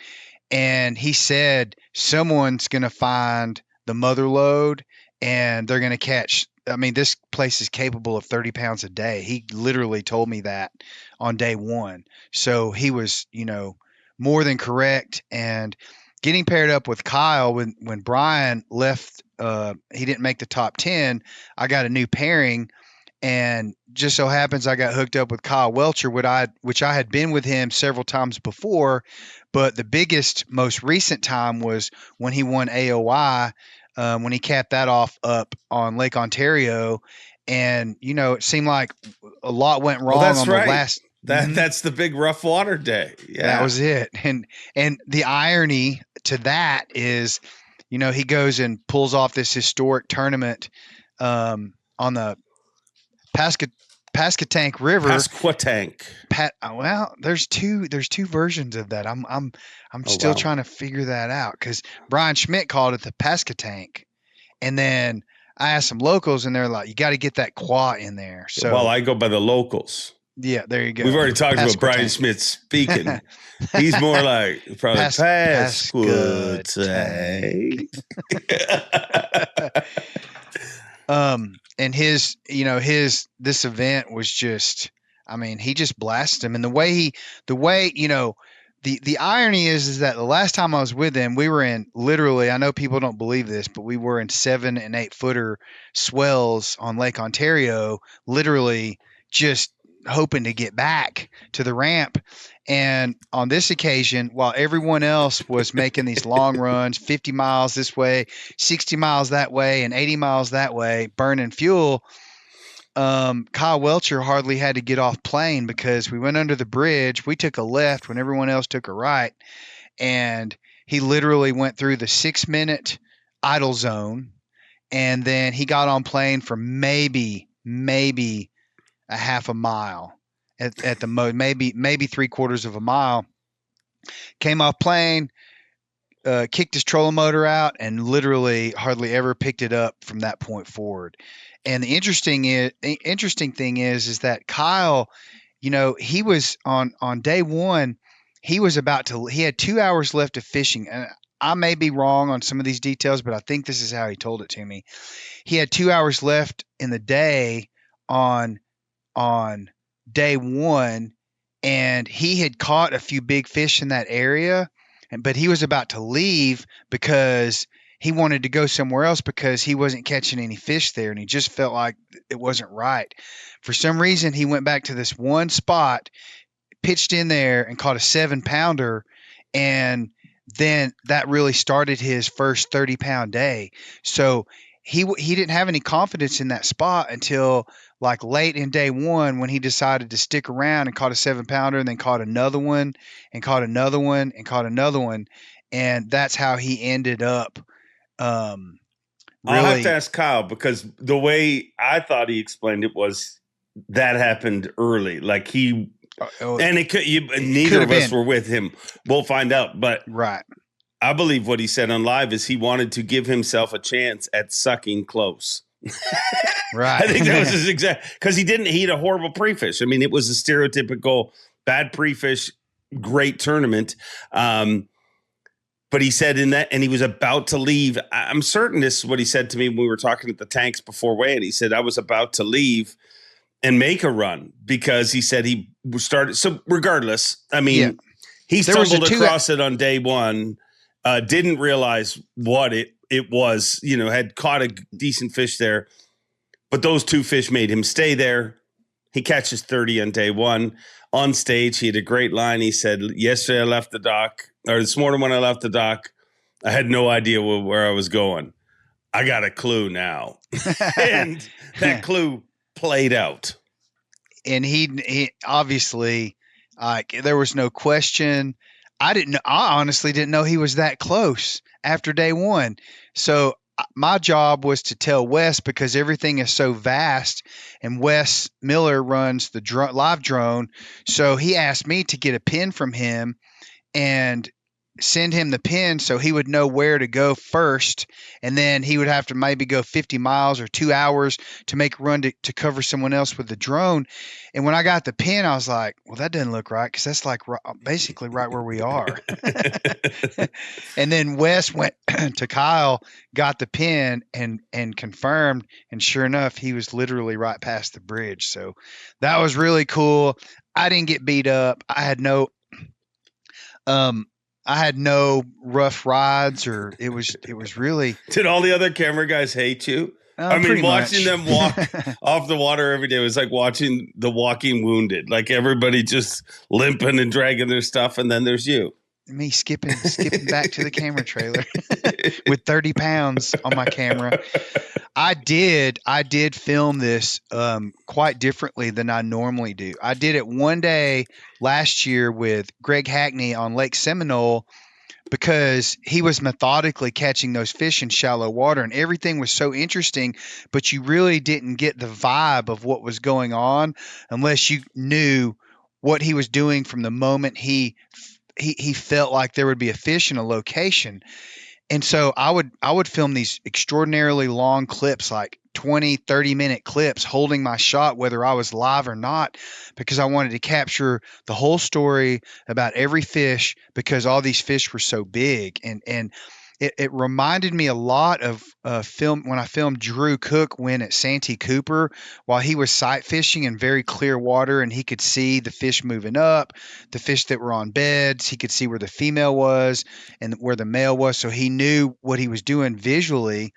And he said, someone's going to find the mother lode and they're going to catch this place is capable of 30 pounds a day. He literally told me that on day one. So he was, more than correct. And getting paired up with Kyle when Brian left, he didn't make the top 10. I got a new pairing, and just so happens I got hooked up with Kyle Welcher, which I had been with him several times before, but the biggest, most recent time was when he won AOI, when he capped that off up on Lake Ontario. And, it seemed like a lot went wrong on the last. That's the big rough water day. Yeah. That was it. And the irony to that is, he goes and pulls off this historic tournament on the Pasquotank River. Pasquotank. Well, there's two versions of that. I'm still trying to figure that out, because Brian Schmidt called it the Pasquotank, and then I asked some locals, and they're like, "You got to get that qua in there." So, well, I go by the locals. Yeah, there you go. We've already talked about Brian Schmidt speaking. He's more like probably Pasquotank. And this event was just, he just blasted him. And the way, the irony is that the last time I was with him, we were in, literally, I know people don't believe this, but we were in 7 and 8 footer swells on Lake Ontario, literally just hoping to get back to the ramp. And on this occasion, while everyone else was making these long runs, 50 miles this way, 60 miles that way, and 80 miles that way, burning fuel, Kyle Welcher hardly had to get off plane, because we went under the bridge. We took a left when everyone else took a right, and he literally went through the 6-minute idle zone, and then he got on plane for maybe a half a mile at the most, maybe 3/4 of a mile. Came off plane, kicked his trolling motor out, and literally hardly ever picked it up from that point forward. And the interesting thing is that Kyle, he was on day one, he had 2 hours left of fishing. And I may be wrong on some of these details, but I think this is how he told it to me. He had 2 hours left in the day on day one, and he had caught a few big fish in that area, but he was about to leave because he wanted to go somewhere else, because he wasn't catching any fish there, and he just felt like it wasn't right. For some reason, he went back to this one spot, pitched in there, and caught a 7-pounder, and then that really started his first 30-pound day. So he didn't have any confidence in that spot until like late in day one, when he decided to stick around and caught a 7-pounder, and then caught another one, and caught another one, and caught another one. And that's how he ended up. I'll have to ask Kyle, because the way I thought he explained it was that happened early. Like and it could, neither of us were with him. We'll find out. But right. I believe what he said on live is he wanted to give himself a chance at sucking close. Right. I think that was his exact, because he had a horrible pre-fish. It was a stereotypical bad pre-fish, great tournament. But he said in that, and he was about to leave. I'm certain this is what he said to me when we were talking at the tanks before weigh-in. He said, I was about to leave and make a run, because he said he started. So regardless, he stumbled across it on day one, didn't realize what it was, had caught a decent fish there, but those 2 fish made him stay there. He catches 30 on day one. On stage, he had a great line. He said, yesterday I left the dock, or this morning when I left the dock, I had no idea where I was going. I got a clue now. And that clue played out. And he obviously, there was no question. I honestly didn't know he was that close after day one. So my job was to tell Wes, because everything is so vast, and Wes Miller runs the live drone. So he asked me to get a pin from him and send him the pin, so he would know where to go first. And then he would have to maybe go 50 miles or 2 hours to make a run to cover someone else with the drone. And when I got the pin, I was like, well, that doesn't look right, because that's like basically right where we are. And then Wes went to Kyle, got the pin and confirmed, and sure enough, he was literally right past the bridge. So that was really cool. I didn't get beat up. I had no rough rides, or it was really. Did all the other camera guys hate you? I mean, watching them walk off the water every day was like watching The Walking Wounded. Like everybody just limping and dragging their stuff, and then there's you. Me skipping back to the camera trailer with 30 pounds on my camera. I did film this quite differently than I normally do. I did it one day last year with Greg Hackney on Lake Seminole, because he was methodically catching those fish in shallow water, and everything was so interesting, but you really didn't get the vibe of what was going on unless you knew what he was doing from the moment he felt like there would be a fish in a location. And so I would film these extraordinarily long clips, like 20, 30-minute clips, holding my shot whether I was live or not, because I wanted to capture the whole story about every fish, because all these fish were so big. And it reminded me a lot of when I filmed Drew Cook win at Santee Cooper, while he was sight fishing in very clear water, and he could see the fish moving up, the fish that were on beds. He could see where the female was and where the male was, so he knew what he was doing visually.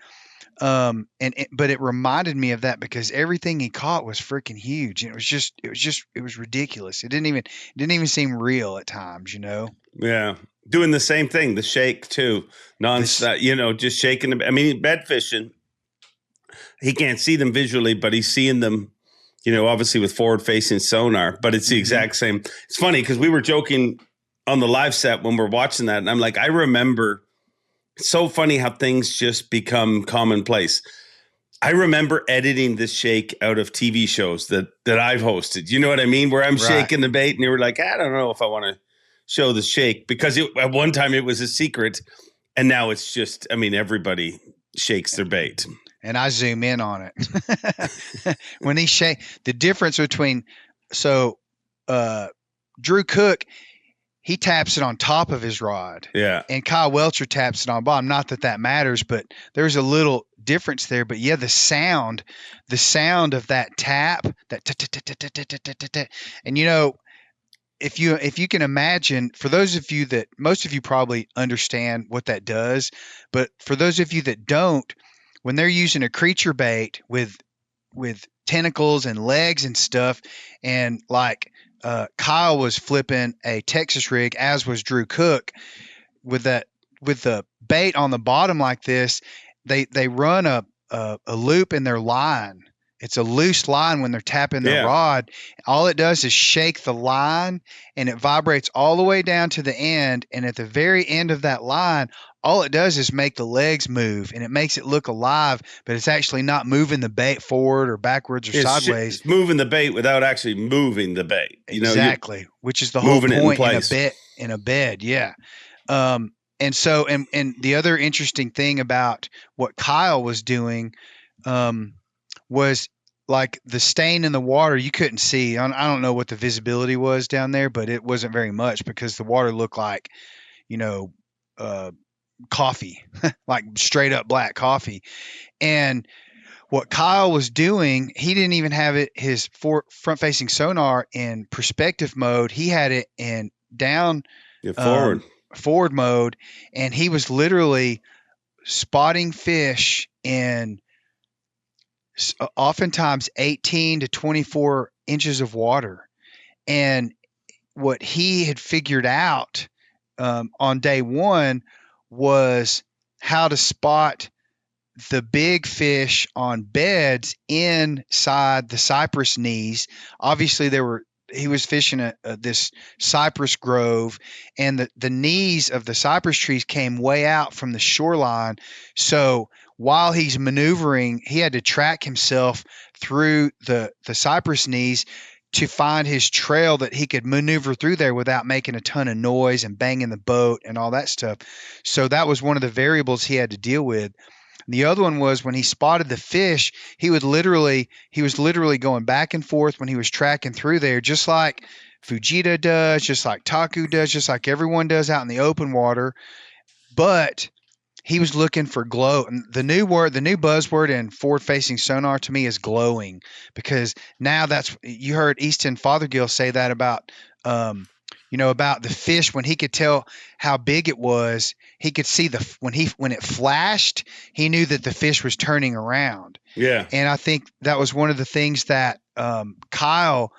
But it reminded me of that, because everything he caught was freaking huge. And it was ridiculous. It didn't even seem real at times, you know? Yeah. Doing the same thing, the shake too, nonstop, just shaking them. I mean, bed fishing, he can't see them visually, but he's seeing them, obviously with forward facing sonar, but it's the exact same. It's funny because we were joking on the live set when we're watching that. And I'm like, I remember, it's so funny how things just become commonplace. I remember editing this shake out of TV shows that I've hosted. You know what I mean? Where I'm shaking the bait and you were like, I don't know if I want to show the shake, because at one time it was a secret, and now it's just, everybody shakes their bait. And I zoom in on it. When he shake, the difference between, Drew Cook, he taps it on top of his rod. Yeah. And Kyle Welcher taps it on bottom. Not that matters, but there's a little difference there. But yeah, the sound of that tap, that and if you can imagine, for those of you that, most of you probably understand what that does, but for those of you that don't, when they're using a creature bait with tentacles and legs and stuff, and like Kyle was flipping a Texas rig, as was Drew Cook, with the bait on the bottom like this, they run a loop in their line. It's a loose line when they're tapping the rod. All it does is shake the line, and it vibrates all the way down to the end. And at the very end of that line, all it does is make the legs move, and it makes it look alive, but it's actually not moving the bait forward or backwards or sideways. It's moving the bait without actually moving the bait. Exactly, which is the whole point in a bed. Yeah. And the other interesting thing about what Kyle was doing, was like the stain in the water you couldn't see. I don't know what the visibility was down there, but it wasn't very much, because the water looked like, coffee, like straight up black coffee. And what Kyle was doing, he didn't even have his front facing sonar in perspective mode. He had it in down forward mode. And he was literally spotting fish in oftentimes 18 to 24 inches of water. And what he had figured out on day one was how to spot the big fish on beds inside the cypress knees. Obviously, he was fishing this cypress grove, and the knees of the cypress trees came way out from the shoreline. So while he's maneuvering, he had to track himself through the cypress knees to find his trail that he could maneuver through there without making a ton of noise and banging the boat and all that stuff. So that was one of the variables he had to deal with. The other one was when he spotted the fish, he was literally going back and forth when he was tracking through there, just like Fujita does, just like Taku does, just like everyone does out in the open water. But he was looking for glow. And the new buzzword in forward-facing sonar to me is glowing, because now you heard Easton Fothergill say that about, about the fish. When he could tell how big it was, he could see when it flashed, he knew that the fish was turning around. Yeah. And I think that was one of the things that Kyle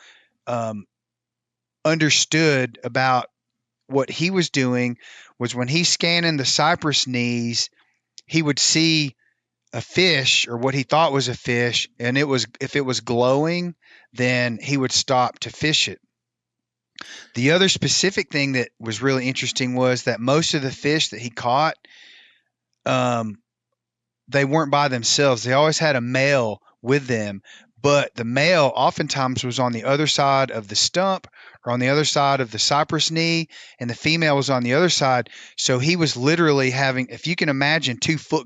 understood about what he was doing, was when he's scanning the cypress knees, he would see a fish, or what he thought was a fish, and if it was glowing, then he would stop to fish it. The other specific thing that was really interesting was that most of the fish that he caught, they weren't by themselves. They always had a male with them, but the male oftentimes was on the other side of the stump or on the other side of the cypress knee, and the female was on the other side. So he was literally having, if you can imagine,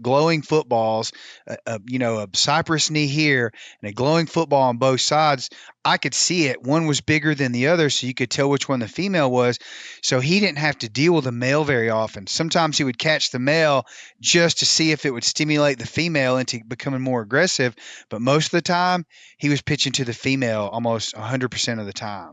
glowing footballs, a cypress knee here and a glowing football on both sides. I could see it. One was bigger than the other, so you could tell which one the female was. So he didn't have to deal with the male very often. Sometimes he would catch the male just to see if it would stimulate the female into becoming more aggressive. But most of the time, he was pitching to the female almost 100% of the time.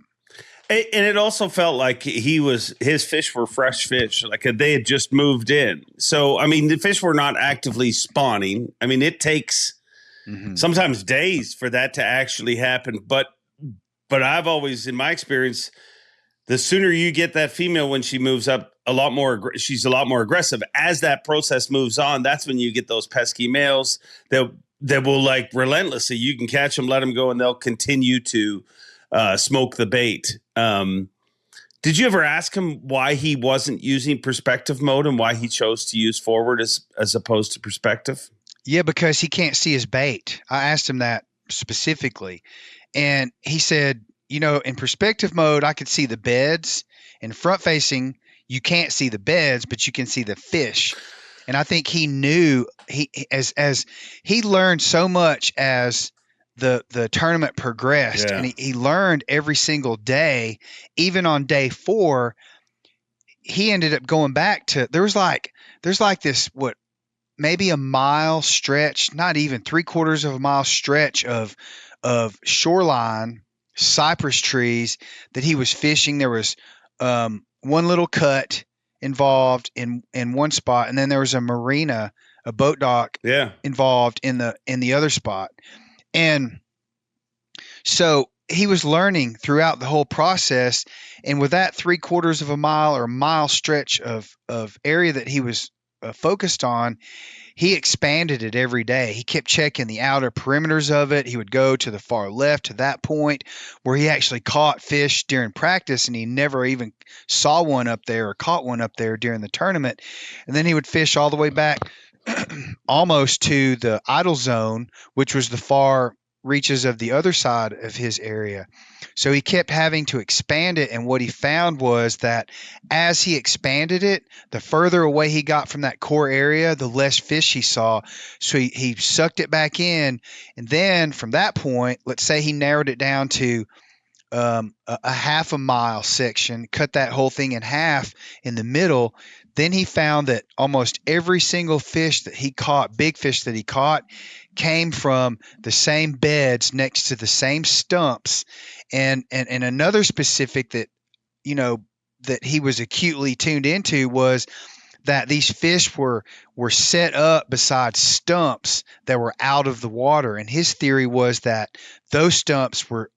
And it also felt like his fish were fresh fish, like they had just moved in. So, I mean, the fish were not actively spawning. I mean, it takes sometimes days for that to actually happen. But I've always, in my experience, the sooner you get that female when she moves up, she's a lot more aggressive. As that process moves on, that's when you get those pesky males that will, like, relentlessly, you can catch them, let them go, and they'll continue to smoke the bait. Did you ever ask him why he wasn't using perspective mode and why he chose to use forward as opposed to perspective? Yeah, because he can't see his bait. I asked him that specifically, and he said, in perspective mode, I could see the beds. In front facing, you can't see the beds, but you can see the fish. And I think he knew as he learned so much as the tournament progressed, and he learned every single day. Even on day 4, he ended up going back to, there's like this, maybe a mile stretch, not even 3/4 of a mile stretch of shoreline cypress trees that he was fishing. There was one little cut involved in one spot, and then there was a marina, a boat dock involved in the other spot. And so he was learning throughout the whole process, and with that 3/4 of a mile or mile stretch of area that he was focused on, he expanded it every day. He kept checking the outer perimeters of it. He would go to the far left to that point where he actually caught fish during practice, and he never even saw one up there or caught one up there during the tournament. And then he would fish all the way back almost to the idle zone, which was the far reaches of the other side of his area. So he kept having to expand it, and what he found was that as he expanded it, the further away he got from that core area, the less fish he saw. So he sucked it back in, and then from that point, let's say he narrowed it down to a half a mile section, cut that whole thing in half in the middle. Then he found that almost every single fish that he caught, big fish that he caught, came from the same beds next to the same stumps. And another specific that, that he was acutely tuned into was that these fish were set up beside stumps that were out of the water. And his theory was that those stumps were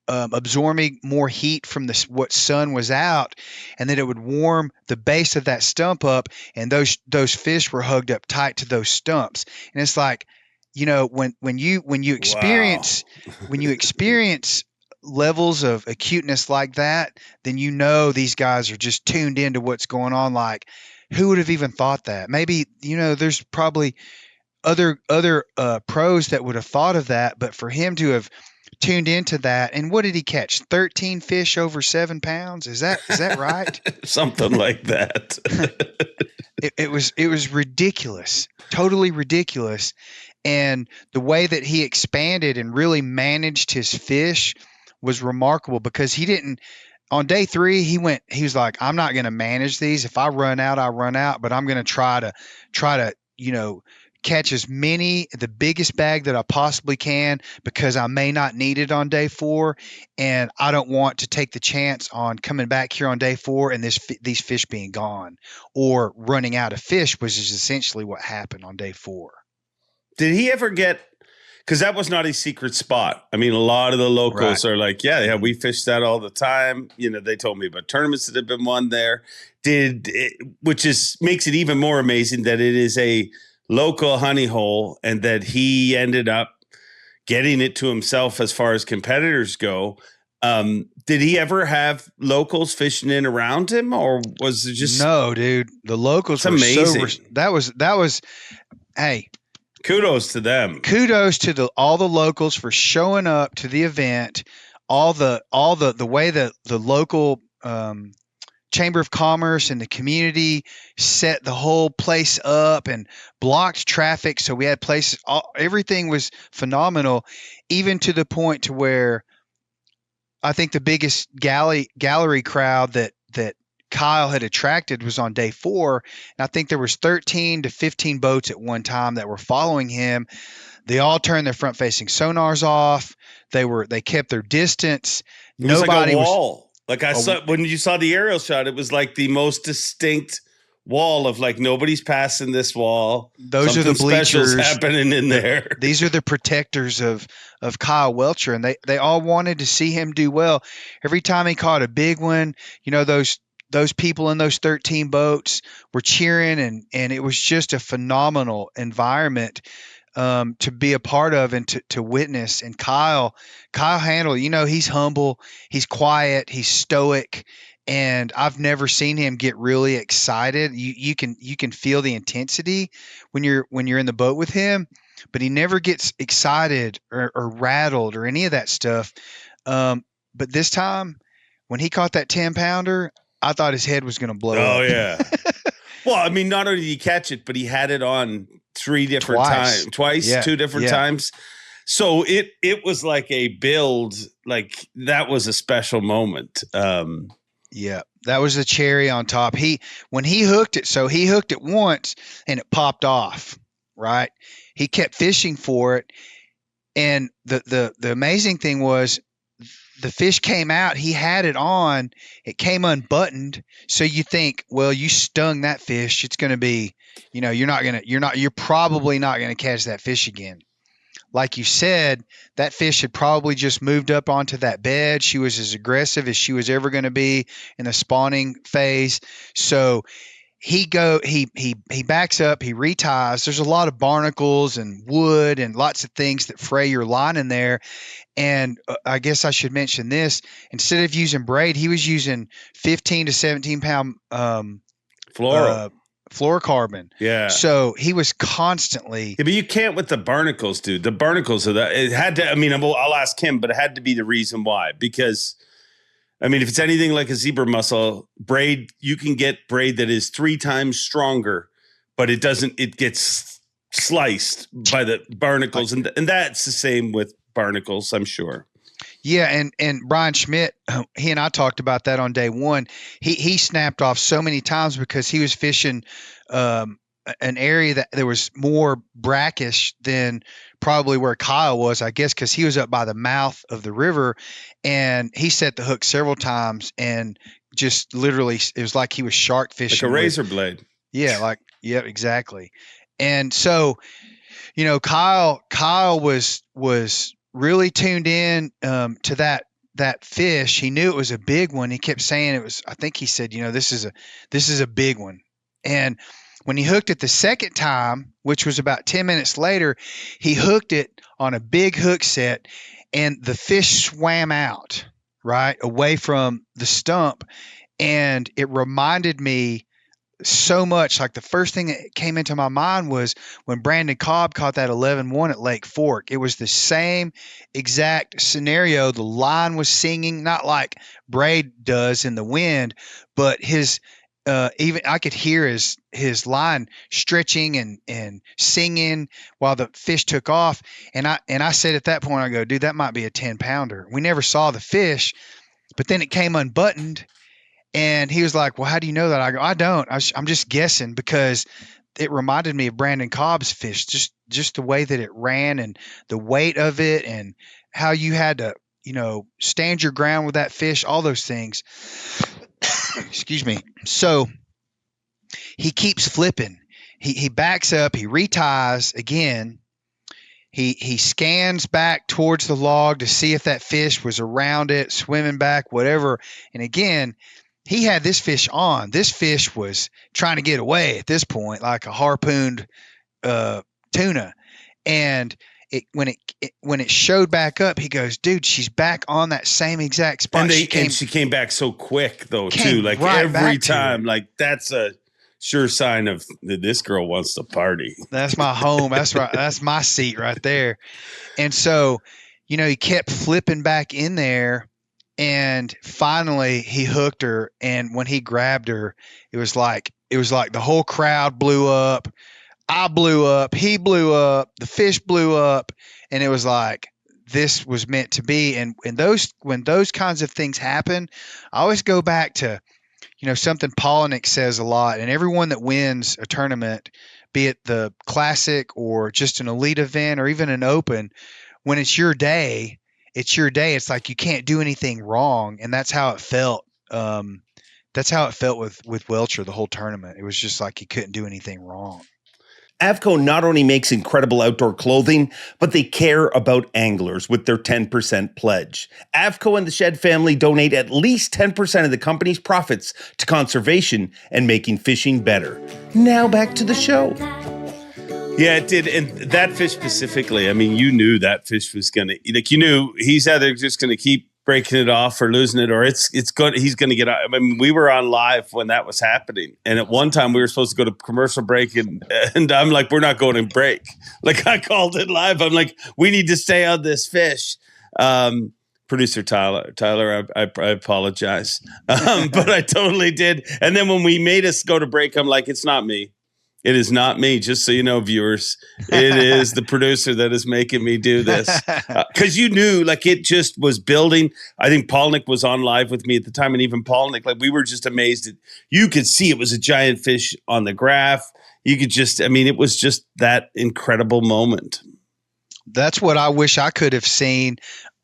absorbing more heat from what sun was out, and that it would warm the base of that stump up, and those fish were hugged up tight to those stumps. And it's like, when you experience levels of acuteness like that, then these guys are just tuned into what's going on. Like, who would have even thought that? Maybe there's probably other pros that would have thought of that, but for him to have tuned into that. And what did he catch? 13 fish over 7 pounds. Is that right? Something like that. It was ridiculous, totally ridiculous. And the way that he expanded and really managed his fish was remarkable, because he didn't, on day 3, he was like, I'm not going to manage these. If I run out, I run out, but I'm going to try to, catch the biggest bag that I possibly can, because I may not need it on day 4. And I don't want to take the chance on coming back here on day 4 and these fish being gone or running out of fish, which is essentially what happened on day 4. Did he ever get, because that was not a secret spot. I mean, a lot of the locals are like, yeah, we fish that all the time. They told me about tournaments that have been won there. Which makes it even more amazing that it is a local honey hole and that he ended up getting it to himself as far as competitors go. Did he ever have locals fishing in around him, or was it just no, dude? The locals were amazing. That was hey, kudos to them. Kudos to all the locals for showing up to the event. All the way that the local Chamber of Commerce and the community set the whole place up and blocked traffic. So we had places, everything was phenomenal, even to the point to where I think the biggest gallery crowd that Kyle had attracted was on day 4. And I think there was 13 to 15 boats at one time that were following him. They all turned their front facing sonars off. They kept their distance. It was like a wall. Like I saw when you saw the aerial shot, it was like the most distinct wall of like, nobody's passing this wall. Those are the bleachers happening in there. These are the protectors of Kyle Welcher, and they all wanted to see him do well. Every time he caught a big one, those people in those 13 boats were cheering, and it was just a phenomenal environment to be a part of and to witness. And Kyle handled, he's humble, he's quiet, he's stoic, and I've never seen him get really excited. You can feel the intensity when you're in the boat with him, but he never gets excited or rattled or any of that stuff. But this time when he caught that 10-pounder, I thought his head was going to blow up. Oh yeah. Well, I mean, not only did he catch it, but he had it on 3 different times, twice, 2 different times. So it was like a build, like that was a special moment. Yeah, that was the cherry on top. When he hooked it once and it popped off, right? He kept fishing for it. And the amazing thing was the fish came out, he had it on, it came unbuttoned. So you think, well, you stung that fish. It's going to be, you're probably not going to catch that fish again. Like you said, that fish had probably just moved up onto that bed. She was as aggressive as she was ever going to be in the spawning phase. So he backs up, he reties. There's a lot of barnacles and wood and lots of things that fray your line in there. And I guess I should mention this. Instead of using braid, he was using 15 to 17 pound fluorocarbon. Yeah. So he was constantly. Yeah, but you can't with the barnacles, dude. The barnacles are that. It had to. I mean, I'll ask him, but it had to be the reason why. Because, I mean, if it's anything like a zebra mussel braid, you can get braid that is 3 times stronger, but it doesn't. It gets sliced by the barnacles, and that's the same with barnacles, I'm sure. Yeah, and Brian Schmidt, he and I talked about that on day 1. He snapped off so many times because he was fishing an area that there was more brackish than probably where Kyle was, I guess, because he was up by the mouth of the river, and he set the hook several times and just literally, it was like he was shark fishing. Like a razor blade. Yeah, exactly. And so, Kyle was really tuned in to that fish. He knew it was a big one. He kept saying it was, I think he said, this is a big one. And when he hooked it the second time, which was about 10 minutes later, he hooked it on a big hook set, and the fish swam out, right, away from the stump. And it reminded me so much, like the first thing that came into my mind was when Brandon Cobb caught that 11-1 at Lake Fork. It was the same exact scenario. The line was singing, not like braid does in the wind, but his even I could hear his line stretching and singing while the fish took off. And I said at that point, I go, dude, that might be a 10-pounder. We never saw the fish, but then it came unbuttoned. And he was like, well, how do you know that? I go, I don't. I'm just guessing because it reminded me of Brandon Cobb's fish, just the way that it ran and the weight of it and how you had to, stand your ground with that fish, all those things. Excuse me. So he keeps flipping. He backs up. He reties again. He scans back towards the log to see if that fish was around it, swimming back, whatever. And again, he had this fish on. This fish was trying to get away at this point, like a harpooned tuna. And when it showed back up, he goes, "Dude, she's back on that same exact spot." And she came back so quick though, too. Like right every time, like that's a sure sign of that this girl wants to party. That's my home. That's right. That's my seat right there. And so, he kept flipping back in there. And finally he hooked her. And when he grabbed her, it was like the whole crowd blew up. I blew up. He blew up. The fish blew up. And it was like, this was meant to be. And when those kinds of things happen, I always go back to, something Palaniuk says a lot. And everyone that wins a tournament, be it the Classic or just an elite event or even an open, when it's your day, it's your day. It's like you can't do anything wrong, and that's how it felt. That's how it felt with Welcher the whole tournament. It was just like he couldn't do anything wrong. Avco not only makes incredible outdoor clothing, but they care about anglers with their 10% pledge. Avco and the Shed family donate at least 10% of the company's profits to conservation and making fishing better. Now back to the show. Yeah, it did. And that fish specifically, I mean, you knew that fish was going to, you knew he's either just going to keep breaking it off or losing it, or it's good. He's going to get out. I mean, we were on live when that was happening. And at one time we were supposed to go to commercial break and I'm like, we're not going to break. Like I called it live. I'm like, we need to stay on this fish. Producer Tyler, I apologize. But I totally did. And then when we made us go to break, I'm like, it's not me. It is not me, just so you know, viewers. It is the producer that is making me do this. Because you knew, like, it just was building. I think Palaniuk was on live with me at the time, and even Palaniuk, like, we were just amazed. You could see it was a giant fish on the graph. You could just, it was just that incredible moment. That's what I wish I could have seen.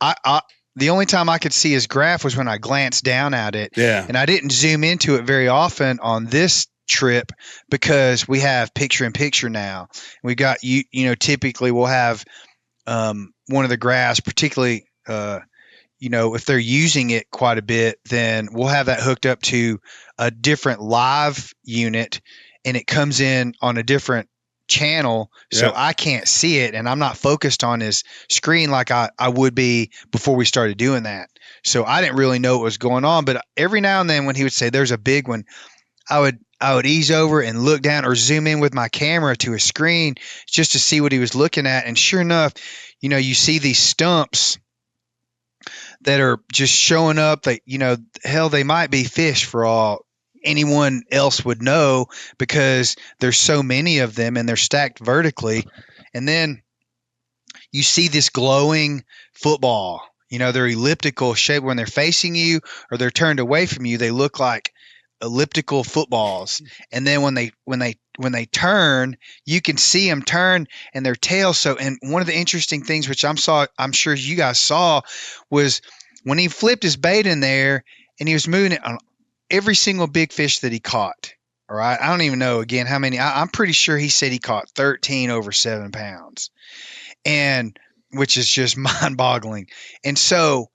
The only time I could see his graph was when I glanced down at it. Yeah. And I didn't zoom into it very often on this trip because we have picture-in-picture now. We got typically we'll have one of the graphs, particularly if they're using it quite a bit, then we'll have that hooked up to a different live unit, and it comes in on a different channel, so I can't see it, and I'm not focused on his screen like I would be before we started doing that. So I didn't really know what was going on, but every now and then when he would say there's a big one, I would ease over and look down or zoom in with my camera to a screen just to see what he was looking at. And sure enough, you see these stumps that are just showing up. That, hell, they might be fish for all anyone else would know because there's so many of them and they're stacked vertically. And then you see this glowing football. They're elliptical shape when they're facing you or they're turned away from you. They look like elliptical footballs, and then when they turn, you can see them turn and their tail. So, and one of the interesting things which I'm sure you guys saw, was when he flipped his bait in there and he was moving it on every single big fish that he caught. All right, I don't even know again how many. I'm pretty sure he said he caught 13 over 7 pounds, and which is just mind-boggling. And so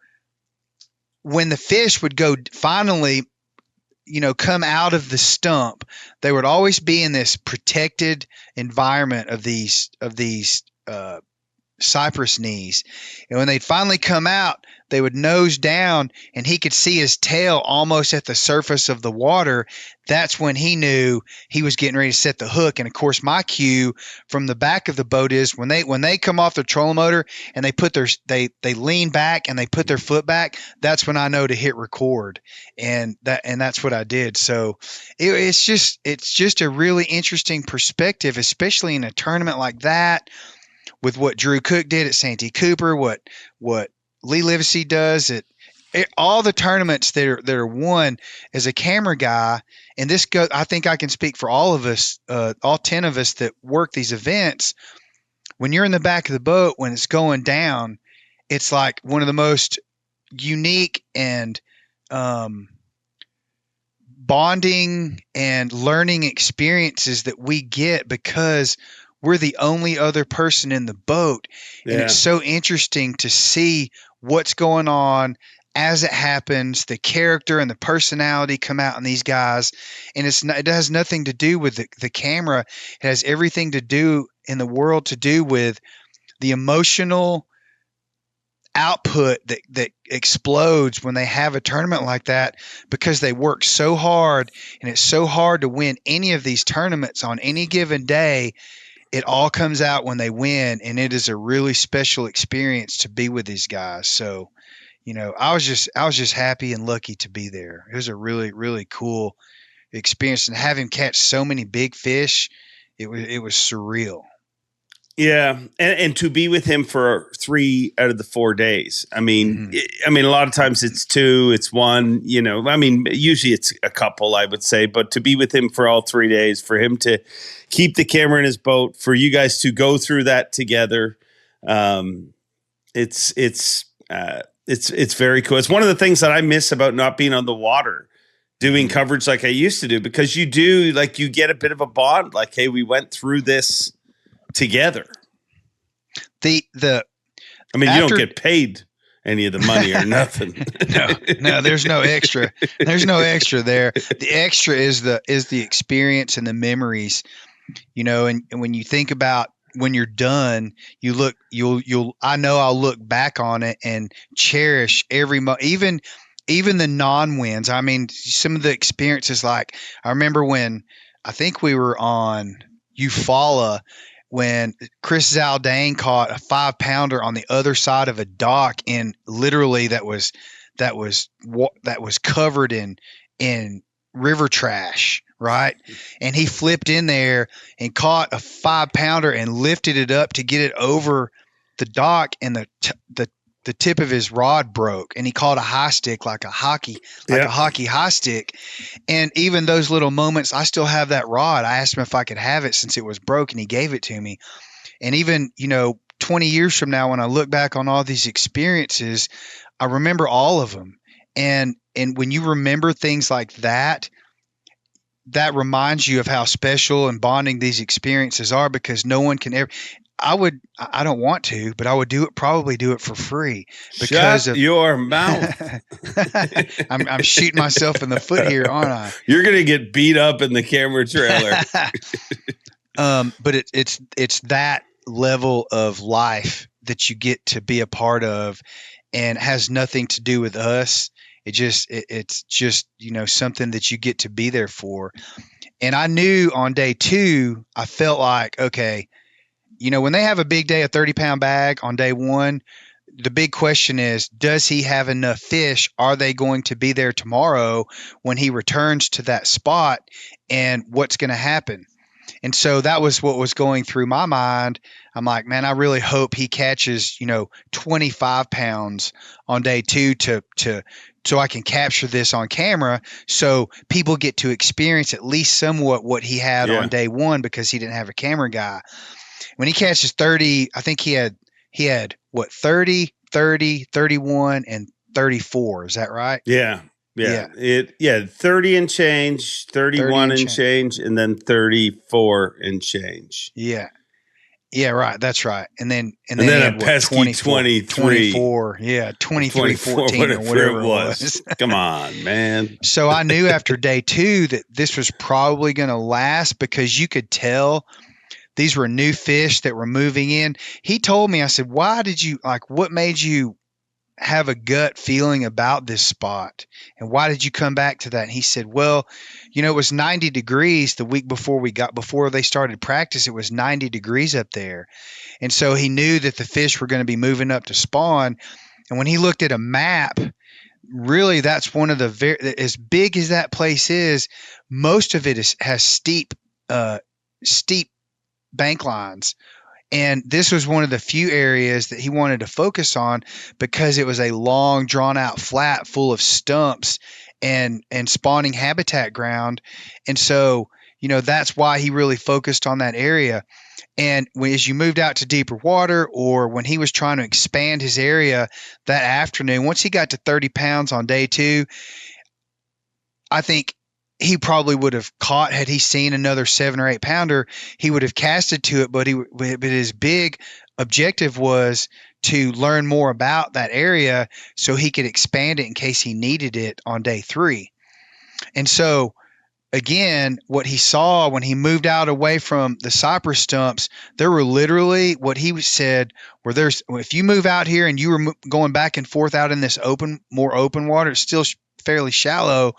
when the fish would go finally come out of the stump, they would always be in this protected environment of these cypress knees. And when they'd finally come out, they would nose down and he could see his tail almost at the surface of the water. That's when he knew he was getting ready to set the hook. And of course, my cue from the back of the boat is when they come off the trolling motor and they lean back and they put their foot back, that's when I know to hit record. And that's what I did. So it's just a really interesting perspective, especially in a tournament like that, with what Drew Cook did at Santee Cooper, what Lee Livesey does all the tournaments that are won as a camera guy, and I think I can speak for all of us, all 10 of us that work these events. When you're in the back of the boat, when it's going down, it's like one of the most unique and bonding and learning experiences that we get, because we're the only other person in the boat. And it's so interesting to see what's going on as it happens, the character and the personality come out in these guys. And it has nothing to do with the camera. It has everything to do in the world to do with the emotional output that explodes when they have a tournament like that, because they work so hard, and it's so hard to win any of these tournaments on any given day. It all comes out when they win, and it is a really special experience to be with these guys. So, I was just happy and lucky to be there. It was a really, really cool experience, and have him catch so many big fish, it was surreal. Yeah, and to be with him for 3 out of the 4 days. I mean, a lot of times it's 2, it's 1. Usually it's a couple, I would say. But to be with him for all 3 days, for him to keep the camera in his boat, for you guys to go through that together, it's very cool. It's one of the things that I miss about not being on the water, doing coverage like I used to do, because you get a bit of a bond. Like, hey, we went through this together. You don't get paid any of the money or nothing. no, there's no extra. There's no extra there. The extra is the experience and the memories, and when you think about when you're done, I know I'll look back on it and cherish every even the non-wins. I mean, some of the experiences, like I remember when I think we were on Eufaula, when Chris Zaldane caught a 5-pounder on the other side of a dock, and literally that was covered in river trash, right? And he flipped in there and caught a 5-pounder and lifted it up to get it over the dock, and the tip of his rod broke, and he caught a high stick, like a hockey high stick. And even those little moments, I still have that rod. I asked him if I could have it since it was broke, and he gave it to me. And even, 20 years from now, when I look back on all these experiences, I remember all of them. And when you remember things like that, that reminds you of how special and bonding these experiences are, because no one can ever. I don't want to, but I would probably do it for free, because Shut your mouth. I'm shooting myself in the foot here, aren't I? You're going to get beat up in the camera trailer. But it's that level of life that you get to be a part of, and has nothing to do with us. It's just, something that you get to be there for. And I knew on day 2, I felt like, okay, when they have a big day, a 30-pound bag on day 1, the big question is, does he have enough fish? Are they going to be there tomorrow when he returns to that spot? And what's going to happen? And so that was what was going through my mind. I'm like, man, I really hope he catches, 25 pounds on day 2 so I can capture this on camera, so people get to experience at least somewhat what he had on day 1, because he didn't have a camera guy. When he catches 30, I think he had what, 30, 30, 31, and 34. Is that right? Yeah. 30 and change, 31 and change, and then 34 and change. Yeah. Yeah, right. That's right. And then he had, a pesky 23. 24. Yeah, 23, 14, or whatever it was. Come on, man. So I knew after day 2 that this was probably going to last, because you could tell these were new fish that were moving in. He told me, I said, what made you have a gut feeling about this spot? And why did you come back to that? And he said, well, it was 90 degrees the week before they started practice. It was 90 degrees up there. And so he knew that the fish were going to be moving up to spawn. And when he looked at a map, really, that's one of the as big as that place is, most of it has steep bank lines. And this was one of the few areas that he wanted to focus on because it was a long, drawn out flat full of stumps and spawning habitat ground. And so, that's why he really focused on that area. And as you moved out to deeper water, or when he was trying to expand his area that afternoon, once he got to 30 pounds on day 2, I think he probably would have caught, had he seen another 7 or 8 pounder, he would have casted to it. But his big objective was to learn more about that area so he could expand it in case he needed it on day 3. And so, again, what he saw when he moved out away from the cypress stumps, there were literally, what he said, if you move out here and you were going back and forth out in this more open water, it's still fairly shallow.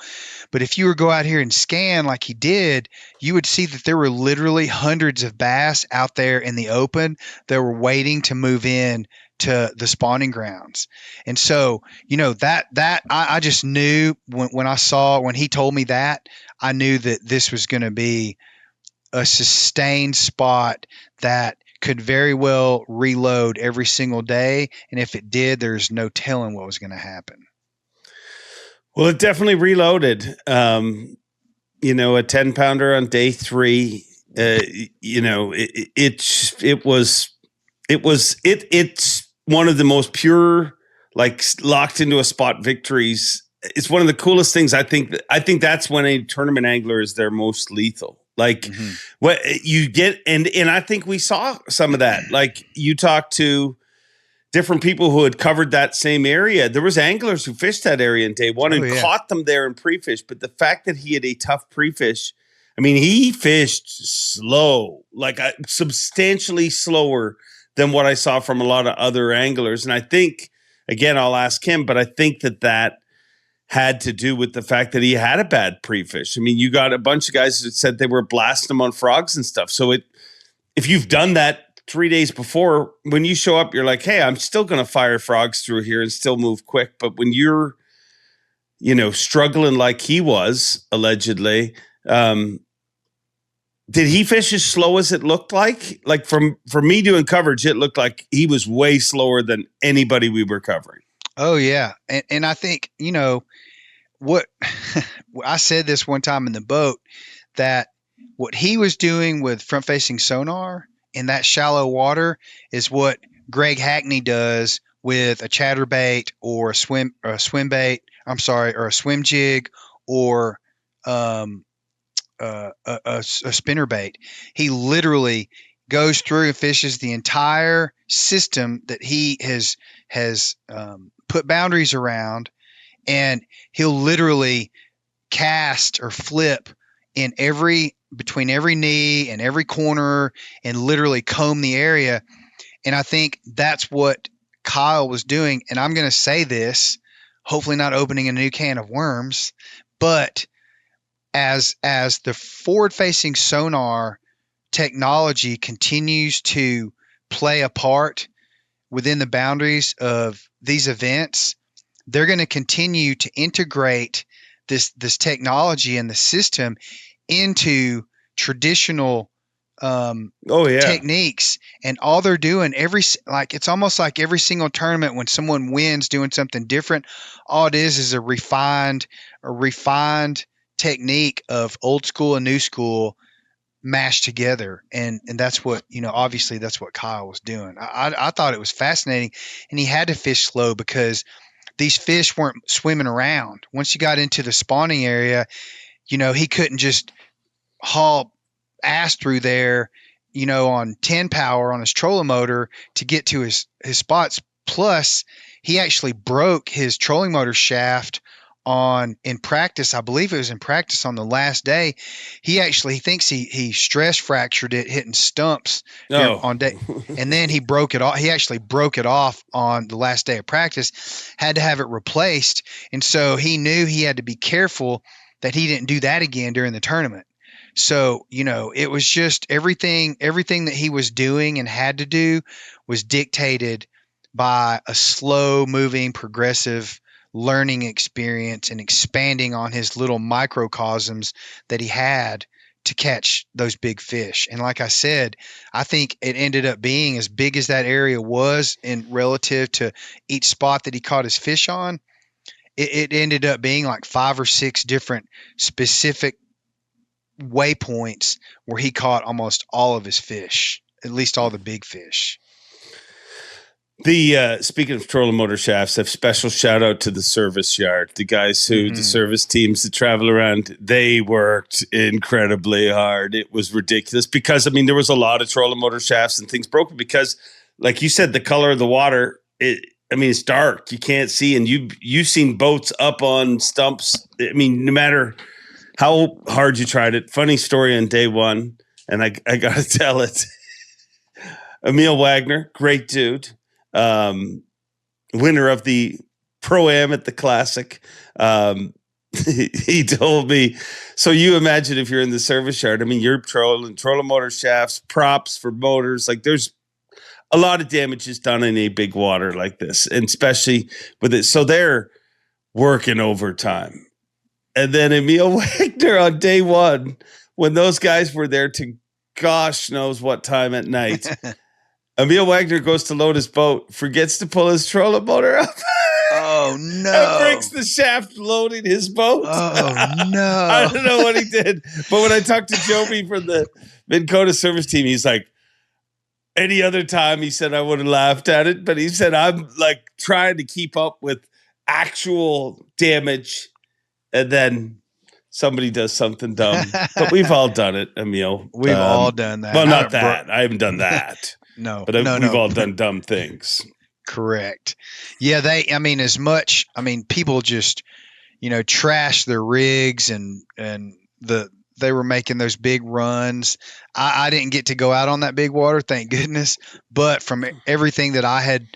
But if you were go out here and scan like he did, you would see that there were literally hundreds of bass out there in the open that were waiting to move in to the spawning grounds. And so, I just knew when he told me that, I knew that this was going to be a sustained spot that could very well reload every single day. And if it did, there's no telling what was going to happen. Well, it definitely reloaded. A 10 pounder on day 3. It's one of the most pure, like, locked into a spot victories. It's one of the coolest things. I think that's when a tournament angler is their most lethal. Like, what you get, and I think we saw some of that. Like, you talk to different people who had covered that same area. There was anglers who fished that area in day 1 and caught them there in pre-fish. But the fact that he had a tough pre-fish, I mean, he fished slow, like substantially slower than what I saw from a lot of other anglers. And I think, again, I'll ask him, but I think that had to do with the fact that he had a bad pre-fish. I mean, you got a bunch of guys that said they were blasting him on frogs and stuff. So if you've done that 3 days before, when you show up, you're like, hey, I'm still going to fire frogs through here and still move quick. But when you're, struggling like he was, allegedly, did he fish as slow as it looked like? Like, from me doing coverage, it looked like he was way slower than anybody we were covering. Oh, yeah. And I think, what I said this one time in the boat, that what he was doing with front-facing sonar in that shallow water is what Greg Hackney does with a chatterbait or a swim bait. I'm sorry, or a swim jig, or a spinner bait. He literally goes through and fishes the entire system that he has put boundaries around, and he'll literally cast or flip between every knee and every corner and literally comb the area. And I think that's what Kyle was doing. And I'm going to say this, hopefully not opening a new can of worms, but as the forward-facing sonar technology continues to play a part within the boundaries of these events, they're going to continue to integrate this technology and the system into traditional techniques. And all they're doing it's almost like every single tournament when someone wins doing something different, all it is a refined technique of old school and new school mashed together. And that's what, obviously that's what Kyle was doing. I thought it was fascinating, and he had to fish slow because these fish weren't swimming around. Once you got into the spawning area, he couldn't just haul ass through there, on 10 power on his trolling motor to get to his spots. Plus, he actually broke his trolling motor shaft in practice. I believe it was in practice on the last day. He thinks he stress fractured it hitting stumps on day, and then he broke it off. He actually broke it off on the last day of practice, had to have it replaced. And so he knew he had to be careful that he didn't do that again during the tournament. So, it was just everything that he was doing and had to do was dictated by a slow moving, progressive learning experience and expanding on his little microcosms that he had to catch those big fish. And like I said, I think it ended up being as big as that area was in relative to each spot that he caught his fish on. It ended up being like 5 or 6 different specific waypoints where he caught almost all of his fish, at least all the big fish. The speaking of trolling motor shafts, a special shout out to the service yard. The guys who the service teams that travel around, they worked incredibly hard. It was ridiculous because there was a lot of trolling motor shafts and things broken because, like you said, the color of the water. It's dark. You can't see, and you've seen boats up on stumps. No matter how hard you tried it. Funny story on day one, and I got to tell it. Emil Wagner, great dude. Winner of the Pro-Am at the Classic. He told me, so you imagine if you're in the service yard, you're trolling motor shafts, props for motors. Like there's a lot of damage is done in a big water like this, and especially with it. So they're working overtime. And then Emil Wagner on day one, when those guys were there to gosh knows what time at night, Emil Wagner goes to load his boat, forgets to pull his trolling motor up. Oh, no. And breaks the shaft loading his boat. Oh, no. I don't know what he did. But when I talked to Joby from the Minn Kota service team, he's like, any other time, he said, I would have laughed at it. But he said, I'm like trying to keep up with actual damage. And then somebody does something dumb. But we've all done it, Emil. We've all done that. Well, not that. I haven't done that. No. But we've all done dumb things. Correct. Yeah, people just, trash their rigs and they were making those big runs. I didn't get to go out on that big water, thank goodness. But from everything that I had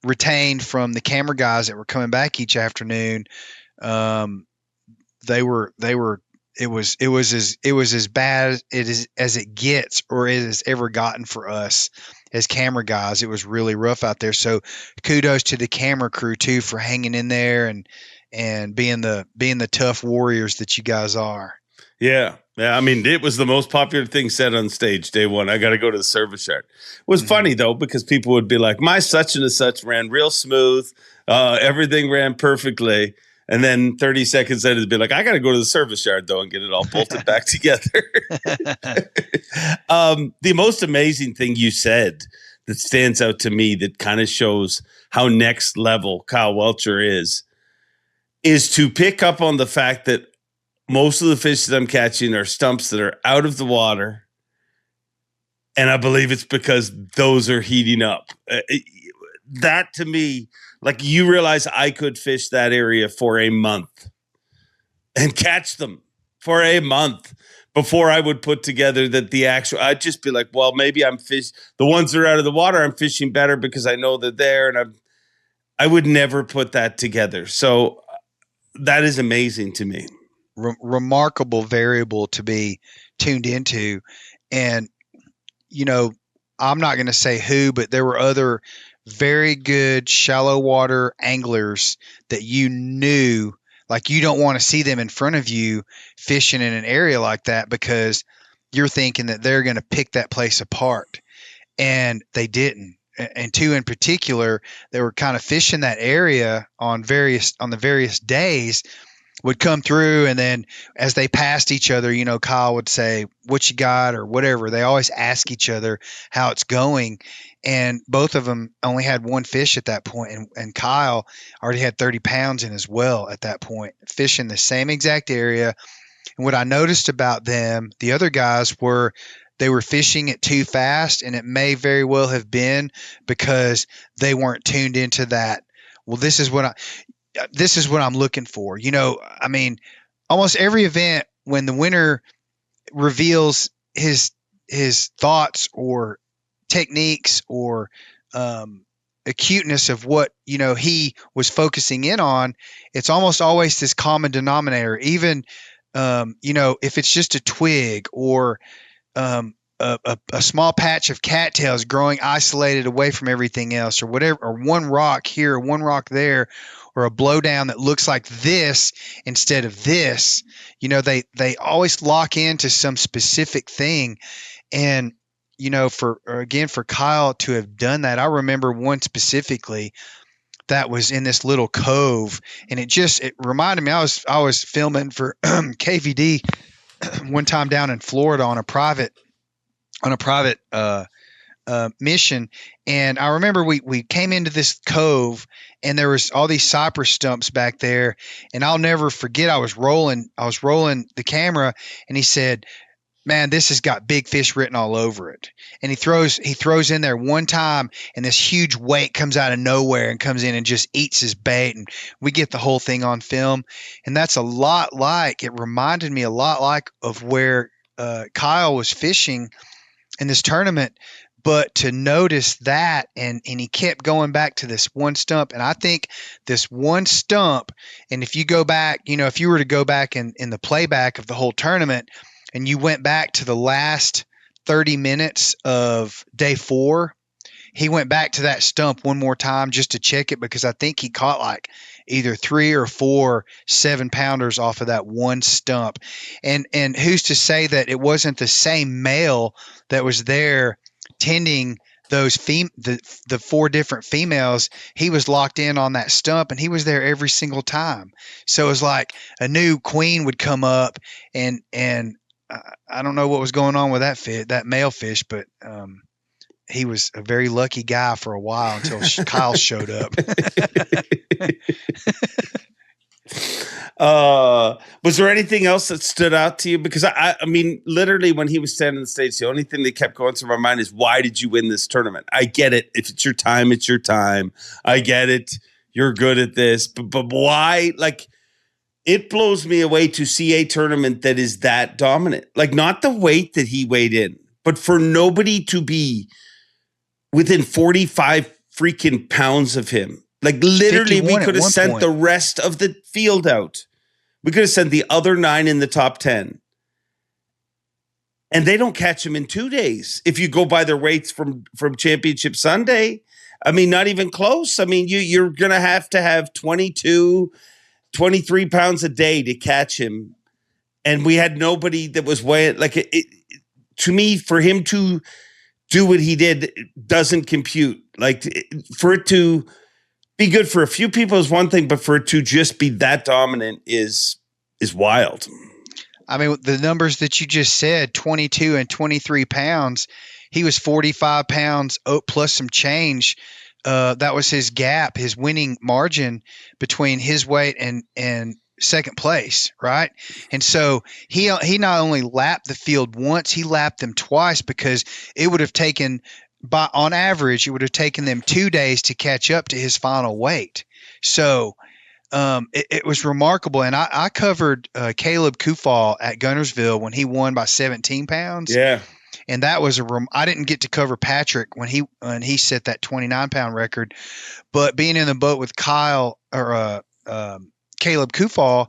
retained from the camera guys that were coming back each afternoon, it was as bad as it gets, or it has ever gotten for us as camera guys. It was really rough out there. So kudos to the camera crew too for hanging in there and being the tough warriors that you guys are. Yeah. It was the most popular thing said on stage day one. I got to go to the service yard. It was funny though, because people would be like, my such and such ran real smooth. Everything ran perfectly. And then 30 seconds later, they'd be like, I got to go to the service yard, though, and get it all bolted back together. The most amazing thing you said that stands out to me that kind of shows how next level Kyle Welcher is to pick up on the fact that most of the fish that I'm catching are stumps that are out of the water. And I believe it's because those are heating up. That to me, like you realize I could fish that area for a month and catch them for a month before I would put together that I'd just be like, well, maybe the ones that are out of the water, I'm fishing better because I know they're there. And I would never put that together. So that is amazing to me. Remarkable variable to be tuned into. And, I'm not going to say who, but there were other very good shallow water anglers that you knew, like you don't want to see them in front of you fishing in an area like that because you're thinking that they're going to pick that place apart. And they didn't. And two in particular, they were kind of fishing that area on the various days, would come through, and then as they passed each other, Kyle would say, what you got, or whatever. They always ask each other how it's going. And both of them only had one fish at that point. And Kyle already had 30 pounds in as well at that point, fishing the same exact area. And what I noticed about them, the other guys, they were fishing it too fast, and it may very well have been because they weren't tuned into that. Well, this is what I'm looking for. Almost every event when the winner reveals his thoughts or techniques or acuteness of what, he was focusing in on, it's almost always this common denominator. Even, if it's just a twig or a small patch of cattails growing isolated away from everything else, or whatever, or one rock here or one rock there, or a blowdown that looks like this instead of this. They always lock into some specific thing. And, for Kyle to have done that, I remember one specifically that was in this little cove, and it reminded me, I was filming for KVD one time down in Florida on a private mission. And I remember we came into this cove, and there was all these cypress stumps back there. And I'll never forget, I was rolling the camera, and he said, "Man, this has got big fish written all over it." And he throws in there one time, and this huge weight comes out of nowhere and comes in and just eats his bait. And we get the whole thing on film. And that's it reminded me a lot like of where Kyle was fishing in this tournament. But to notice that, and he kept going back to this one stump. And I think this one stump, and if you go back, if you were to go back in the playback of the whole tournament, and you went back to the last 30 minutes of day 4, he went back to that stump one more time just to check it, because I think he caught like either 3 or 4 7-pounders off of that one stump. And who's to say that it wasn't the same male that was there tending those the 4 different females? He was locked in on that stump, and he was there every single time. So it was like a new queen would come up, and I don't know what was going on with that male fish, but he was a very lucky guy for a while until Kyle showed up. Was there anything else that stood out to you? Because I mean, literally when he was standing on the stage, the only thing that kept going through my mind is, why did you win this tournament? I get it. If it's your time, it's your time. I get it. You're good at this, but why? Like, it blows me away to see a tournament that is that dominant. Like, not the weight that he weighed in, but for nobody to be within 45 freaking pounds of him. Like, literally, we could have sent the rest of the field out. We could have sent the other 9 in the top 10. And they don't catch him in 2 days. If you go by their weights from Championship Sunday, I mean, not even close. I mean, you're going to have 22, 23 pounds a day to catch him. And we had nobody that was weighing, like, to me, for him to do what he did doesn't compute. Like, for it to be good for a few people is one thing, but for it to just be that dominant is wild. I mean, the numbers that you just said, 22 and 23 pounds, he was 45 pounds plus some change. That was his gap, his winning margin between his weight and second place, right? And so he not only lapped the field once, he lapped them twice, because it would have taken, on average, it would have taken them 2 days to catch up to his final weight. So it was remarkable. And I covered Caleb Kufal at Guntersville when he won by 17 pounds. Yeah. And that was I didn't get to cover Patrick when he set that 29-pound record, but being in the boat with Caleb Kufal,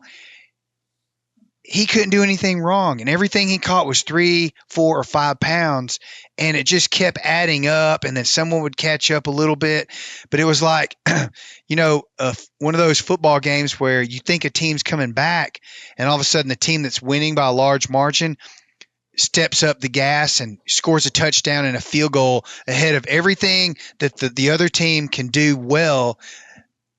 he couldn't do anything wrong, and everything he caught was 3, 4, or 5 pounds, and it just kept adding up. And then someone would catch up a little bit, but it was like, one of those football games where you think a team's coming back, and all of a sudden the team that's winning by a large margin steps up the gas and scores a touchdown and a field goal ahead of everything that the other team can do well.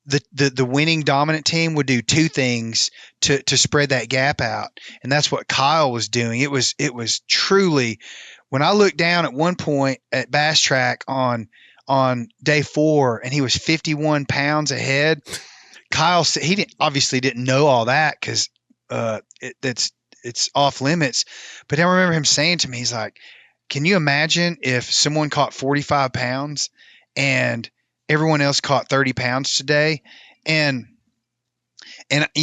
The winning dominant team would do 2 things to spread that gap out. And that's what Kyle was doing. It was truly, when I looked down at one point at Bass Track on day 4, and he was 51 pounds ahead. Kyle said he obviously didn't know all that, because it's off limits. But I remember him saying to me, he's like, can you imagine if someone caught 45 pounds and everyone else caught 30 pounds today? And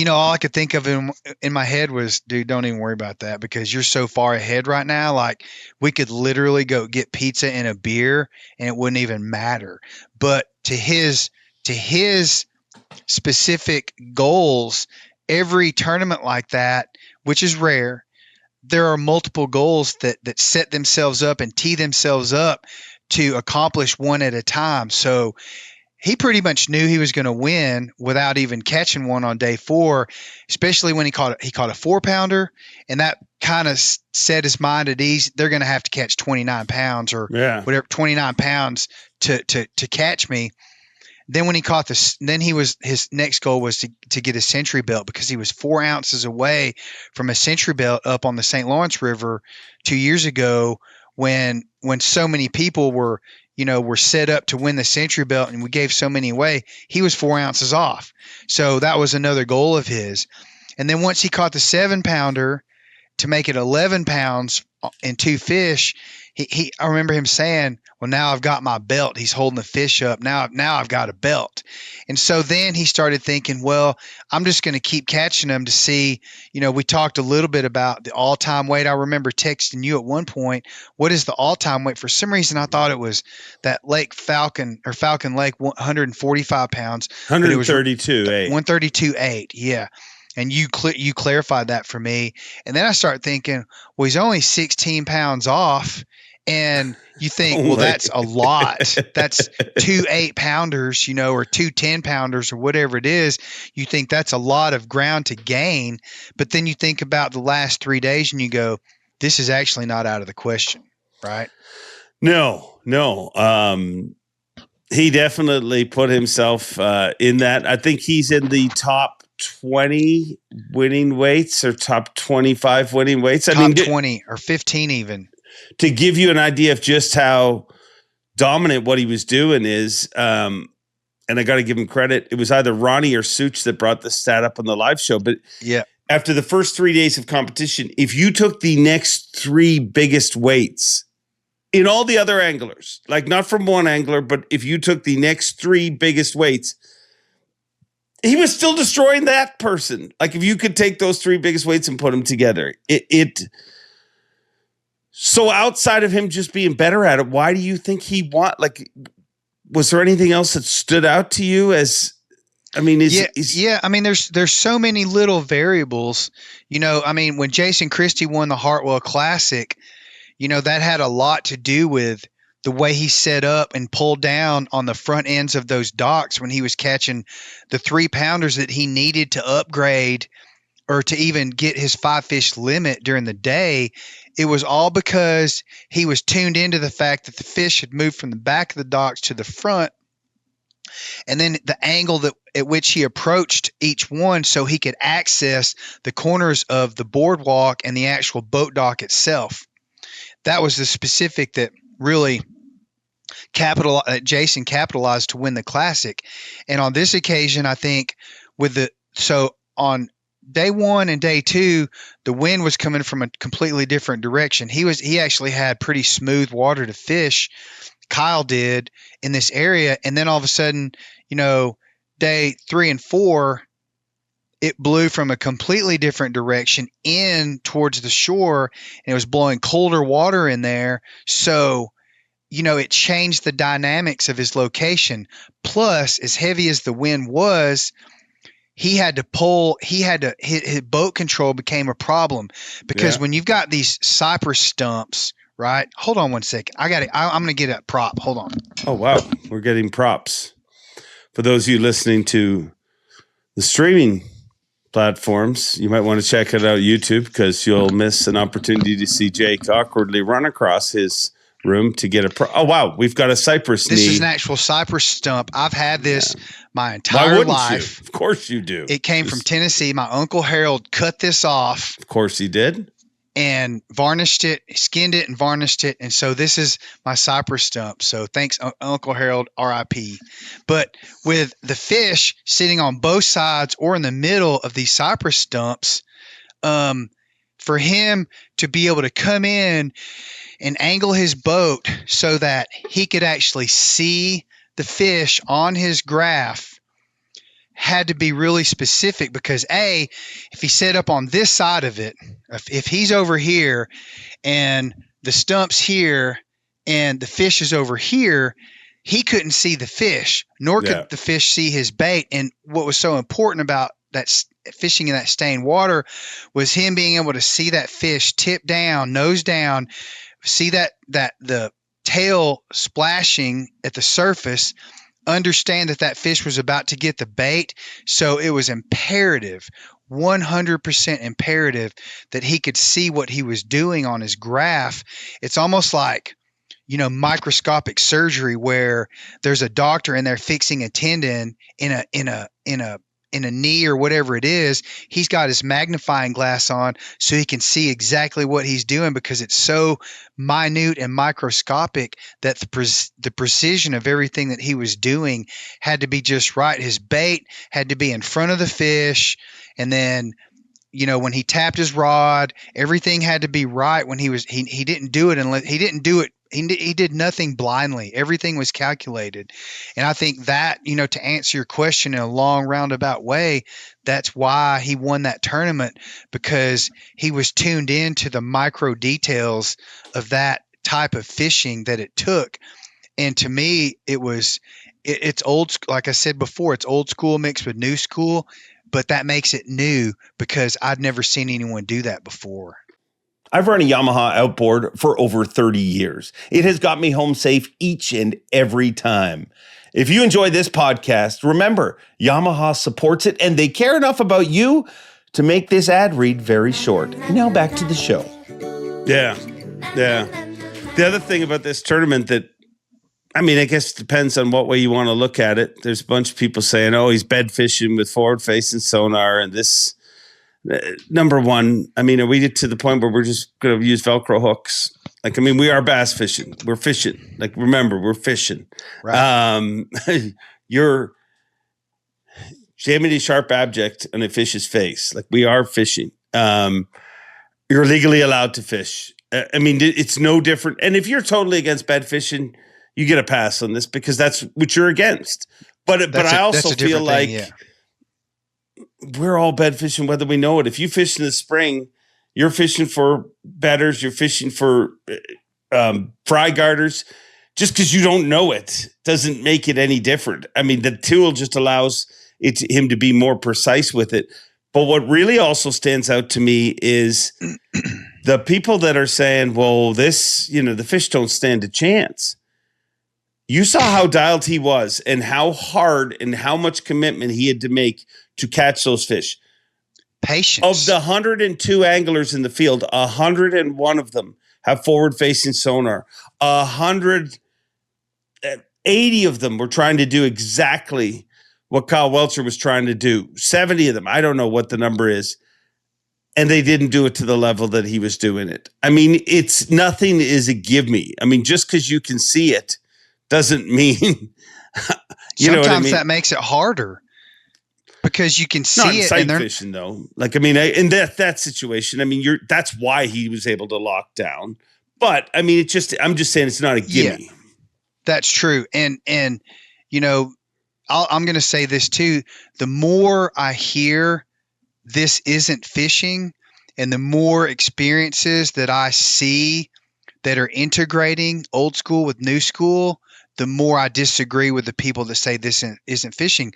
all I could think of in my head was, dude, don't even worry about that, because you're so far ahead right now. Like, we could literally go get pizza and a beer and it wouldn't even matter. But to his specific goals, every tournament like that, which is rare, there are multiple goals that set themselves up and tee themselves up to accomplish one at a time. So he pretty much knew he was going to win without even catching one on day 4, especially when he caught a 4-pounder, and that kind of set his mind at ease. They're going to have to catch 29 pounds or whatever, 29 pounds to catch me. Then when he caught his next goal was to get a century belt, because he was 4 ounces away from a century belt up on the St. Lawrence River 2 years ago when so many people were set up to win the century belt and we gave so many away. He was 4 ounces off. So that was another goal of his. And then once he caught the 7-pounder to make it 11 pounds and 2 fish, I remember him saying, well, now I've got my belt. He's holding the fish up. Now I've got a belt. And so then he started thinking, well, I'm just going to keep catching them to see, we talked a little bit about the all-time weight. I remember texting you at one point, what is the all-time weight? For some reason, I thought it was that Falcon Lake, 145 pounds. 132.8. 132.8, yeah. And you clarified that for me. And then I start thinking, well, he's only 16 pounds off. And you think, well, that's a lot. That's 2 8-pounders, or 2 10-pounders or whatever it is. You think that's a lot of ground to gain. But then you think about the last 3 days and you go, this is actually not out of the question, right? No. He definitely put himself in that. I think he's in the top 20 winning weights or top 25 winning weights. Top 20 or 15 even. To give you an idea of just how dominant what he was doing is, and I got to give him credit, it was either Ronnie or Such that brought the stat up on the live show. But yeah, after the first 3 days of competition, if you took the next 3 biggest weights in all the other anglers, like not from one angler, but if you took the next 3 biggest weights, he was still destroying that person. Like if you could take those 3 biggest weights and put them together, so outside of him just being better at it, why do you think he was there anything else that stood out to you as, I mean, there's so many little variables, when Jason Christie won the Hartwell Classic, that had a lot to do with the way he set up and pulled down on the front ends of those docks when he was catching the 3-pounders that he needed to upgrade or to even get his 5-fish limit during the day. It was all because he was tuned into the fact that the fish had moved from the back of the docks to the front, and then the angle at which he approached each one so he could access the corners of the boardwalk and the actual boat dock itself. That was the specific that really Jason capitalized to win the Classic. And on this occasion, I think on day 1 and day 2, the wind was coming from a completely different direction. He actually had pretty smooth water to fish. Kyle did in this area. And then all of a sudden, day 3 and 4, it blew from a completely different direction in towards the shore, and it was blowing colder water in there. So, it changed the dynamics of his location. Plus, as heavy as the wind was, his boat control became a problem because when you've got these cypress stumps, right? Hold on one second. I'm going to get a prop. Hold on. Oh, wow. We're getting props. For those of you listening to the streaming platforms, you might want to check it out YouTube because you'll miss an opportunity to see Jake awkwardly run across his room to get oh, wow. We've got a cypress knee. This is an actual cypress stump. I've had this my entire life. You? Of course you do. It came from Tennessee. My Uncle Harold cut this off. Of course he did. And varnished it, skinned it and varnished it. And so this is my cypress stump. So thanks, Uncle Harold, RIP. But with the fish sitting on both sides or in the middle of these cypress stumps, for him to be able to come in and angle his boat so that he could actually see the fish on his graph had to be really specific because if he set up on this side of it, if he's over here and the stump's here and the fish is over here, he couldn't see the fish, nor could the fish see his bait. And what was so important about that fishing in that stained water was him being able to see that fish tip down, nose down, see that the tail splashing at the surface, understand that fish was about to get the bait. So it was imperative, 100% imperative, that he could see what he was doing on his graph. It's almost like, microscopic surgery where there's a doctor in there fixing a tendon in a knee or whatever it is. He's got his magnifying glass on so he can see exactly what he's doing, because it's so minute and microscopic that the precision of everything that he was doing had to be just right. His bait had to be in front of the fish, and then when he tapped his rod, everything had to be right. When he didn't do it unless he didn't do it. He did nothing blindly. Everything was calculated. And I think that, to answer your question in a long roundabout way, that's why he won that tournament, because he was tuned in to the micro details of that type of fishing that it took. And to me, it's old. Like I said before, it's old school mixed with new school, but that makes it new because I'd never seen anyone do that before. I've run a Yamaha outboard for over 30 years. It has got me home safe each and every time. If you enjoy this podcast, remember, Yamaha supports it and they care enough about you to make this ad read very short. Now back to the show. Yeah. The other thing about this tournament I guess it depends on what way you want to look at it. There's a bunch of people saying, he's bed fishing with forward-facing sonar and this. Number one, are we to the point where we're just going to use Velcro hooks? We are bass fishing. We're fishing. Remember, we're fishing. Right. You're jamming a sharp object on a fish's face. We are fishing. You're legally allowed to fish. It's no different. And if you're totally against bed fishing, you get a pass on this because that's what you're against. But I also feel like we're all bed fishing whether we know it. If you fish in the spring, you're fishing for bedders, you're fishing for fry garters. Just because you don't know it doesn't make it any different. The tool just allows him to be more precise with it. But what really also stands out to me is the people that are saying, well, this, the fish don't stand a chance. You saw how dialed he was and how hard and how much commitment he had to make to catch those fish. Patience. Of the 102 anglers in the field, 101 of them have forward-facing sonar. 180 of them were trying to do exactly what Kyle Welcher was trying to do. 70 of them, I don't know what the number is, and they didn't do it to the level that he was doing it. It's nothing is a give me. Just because you can see it doesn't mean sometimes that makes it harder. Because you can see not it. Sight fishing, though. In that situation, that's why he was able to lock down. But I'm just saying it's not a gimme. Yeah, that's true. And I'm going to say this too. The more I hear this isn't fishing, and the more experiences that I see that are integrating old school with new school, the more I disagree with the people that say this isn't fishing.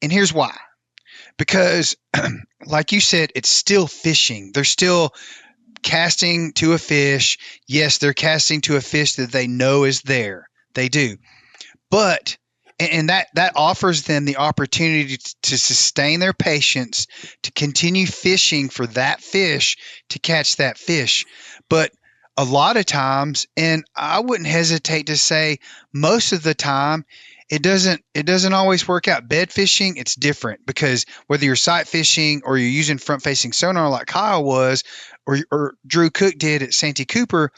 And here's why. Because, like you said, it's still fishing. They're still casting to a fish. Yes, they're casting to a fish that they know is there. They do. But, and that offers them the opportunity to sustain their patience, to continue fishing for that fish, to catch that fish. But a lot of times, and I wouldn't hesitate to say most of the time, it doesn't always work out. Bed fishing, it's different, because whether you're sight fishing or you're using front facing sonar like Kyle was, or Drew Cook did at Santee Cooper,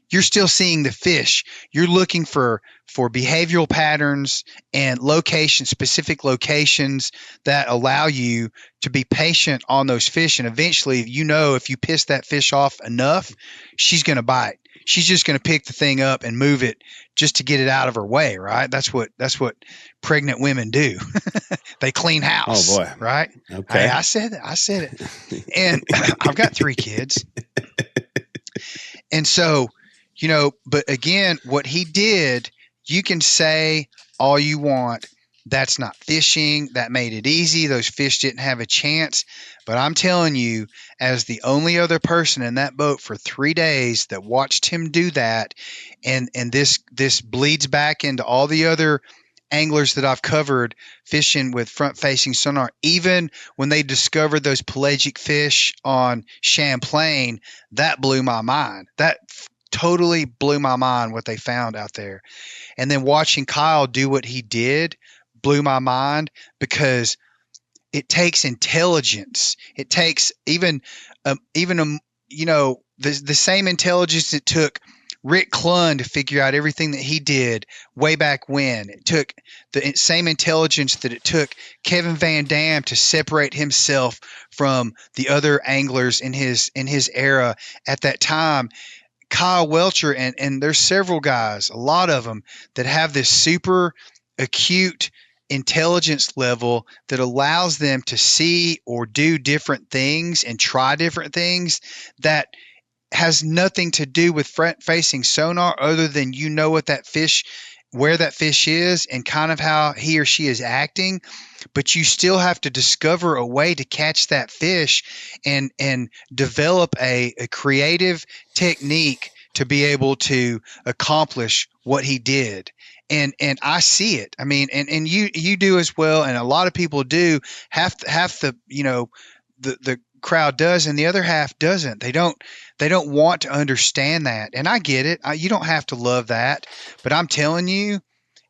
you're still seeing the fish. You're looking for behavioral patterns and specific locations that allow you to be patient on those fish. And eventually, if you piss that fish off enough, she's going to bite. She's just going to pick the thing up and move it just to get it out of her way, right? That's what pregnant women do. They clean house. Oh boy. Right? Okay. Hey, I said it. And I've got 3 kids. And so, but again, what he did, you can say all you want. That's not fishing. That made it easy. Those fish didn't have a chance. But I'm telling you, as the only other person in that boat for 3 days that watched him do that, and this bleeds back into all the other anglers that I've covered fishing with front-facing sonar, even when they discovered those pelagic fish on Champlain, that blew my mind. That totally blew my mind what they found out there. And then watching Kyle do what he did blew my mind, because it takes intelligence. It takes even the same intelligence it took Rick Clunn to figure out everything that he did way back when. It took the same intelligence that it took Kevin Van Dam to separate himself from the other anglers in his era at that time. Kyle Welcher, and there's several guys, a lot of them, that have this super acute intelligence level that allows them to see or do different things and try different things that has nothing to do with front-facing sonar, other than where that fish is and kind of how he or she is acting. But you still have to discover a way to catch that fish and develop a creative technique to be able to accomplish what he did. And I see it. I mean, and you do as well, and a lot of people do. Half the the crowd does, and the other half doesn't. They don't want to understand that, and I get it. You don't have to love that, but I'm telling you,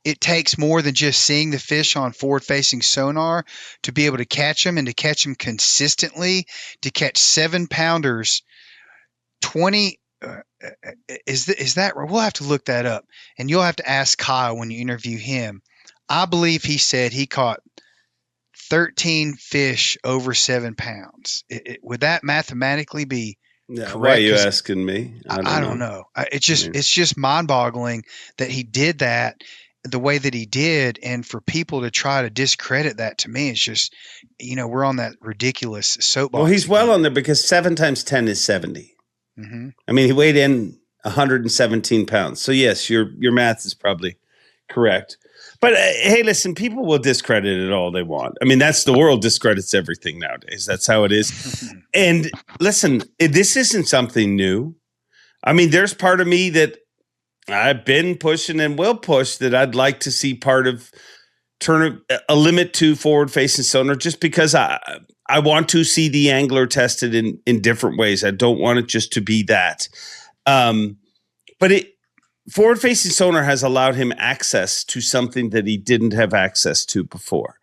it takes more than just seeing the fish on forward-facing sonar to be able to catch them, and to catch them consistently. To catch 7-pounders, 20. Is that right? We'll have to look that up, and you'll have to ask Kyle when you interview him. I believe he said he caught 13 fish over 7 pounds. Would that mathematically be correct? Why are you asking me? I don't know. It's just mind-boggling that he did that the way that he did, and for people to try to discredit that, to me, it's just, we're on that ridiculous soapbox. Well, he's well on there, because 7 times 10 is 70. Mm-hmm. I mean, he weighed in 117 pounds. So yes, your math is probably correct. But hey, listen, people will discredit it all they want. I mean, the world discredits everything nowadays. That's how it is. And listen, this isn't something new. I mean, there's part of me that I've been pushing and will push that I'd like to see part of turn a limit to forward-facing sonar, just because I want to see the angler tested in different ways. I don't want it just to be that. But forward-facing sonar has allowed him access to something that he didn't have access to before.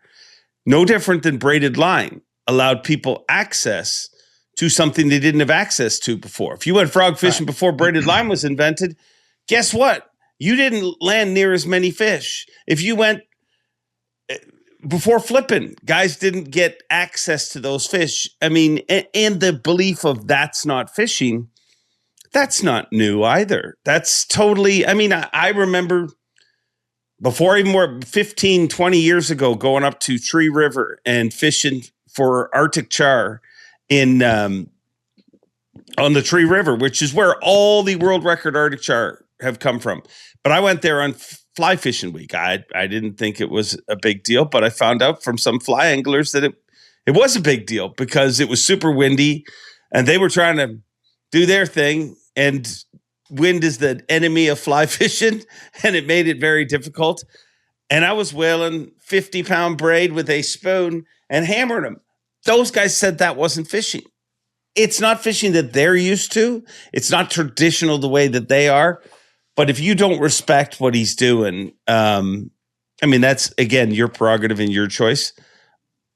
No different than braided line allowed people access to something they didn't have access to before. If you went frog fishing before braided line was invented, guess what? You didn't land near as many fish. If you went before flipping, guys didn't get access to those fish. I mean, and the belief of that's not fishing, that's not new either. That's totally, I mean, I remember before, even more 15, 20 years ago, going up to Tree River and fishing for Arctic char on the Tree River, which is where all the world record Arctic char have come from. But I went there on fly fishing week. I didn't think it was a big deal, but I found out from some fly anglers that it was a big deal, because it was super windy and they were trying to do their thing, and wind is the enemy of fly fishing, and it made it very difficult. And I was whaling 50-pound braid with a spoon and hammering them. Those guys said that wasn't fishing. It's not fishing that they're used to. It's not traditional the way that they are. But if you don't respect what he's doing, I mean, that's, again, your prerogative and your choice.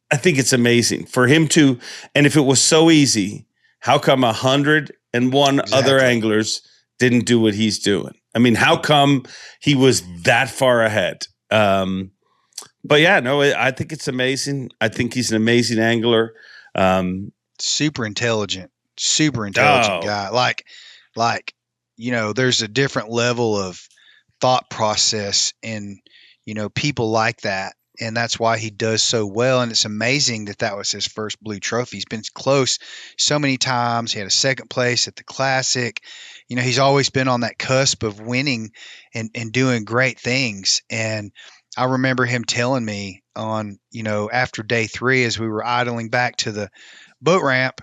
I think it's amazing for him to, and if it was so easy, how come 101 other anglers didn't do what he's doing? I mean, how come he was that far ahead? But yeah, no, I think it's amazing. I think he's an amazing angler. Super intelligent guy. Like, there's a different level of thought process in, people like that. And that's why he does so well. And it's amazing that was his first blue trophy. He's been close so many times. He had a second place at the Classic. He's always been on that cusp of winning and doing great things. And I remember him telling me on, after day 3, as we were idling back to the boat ramp,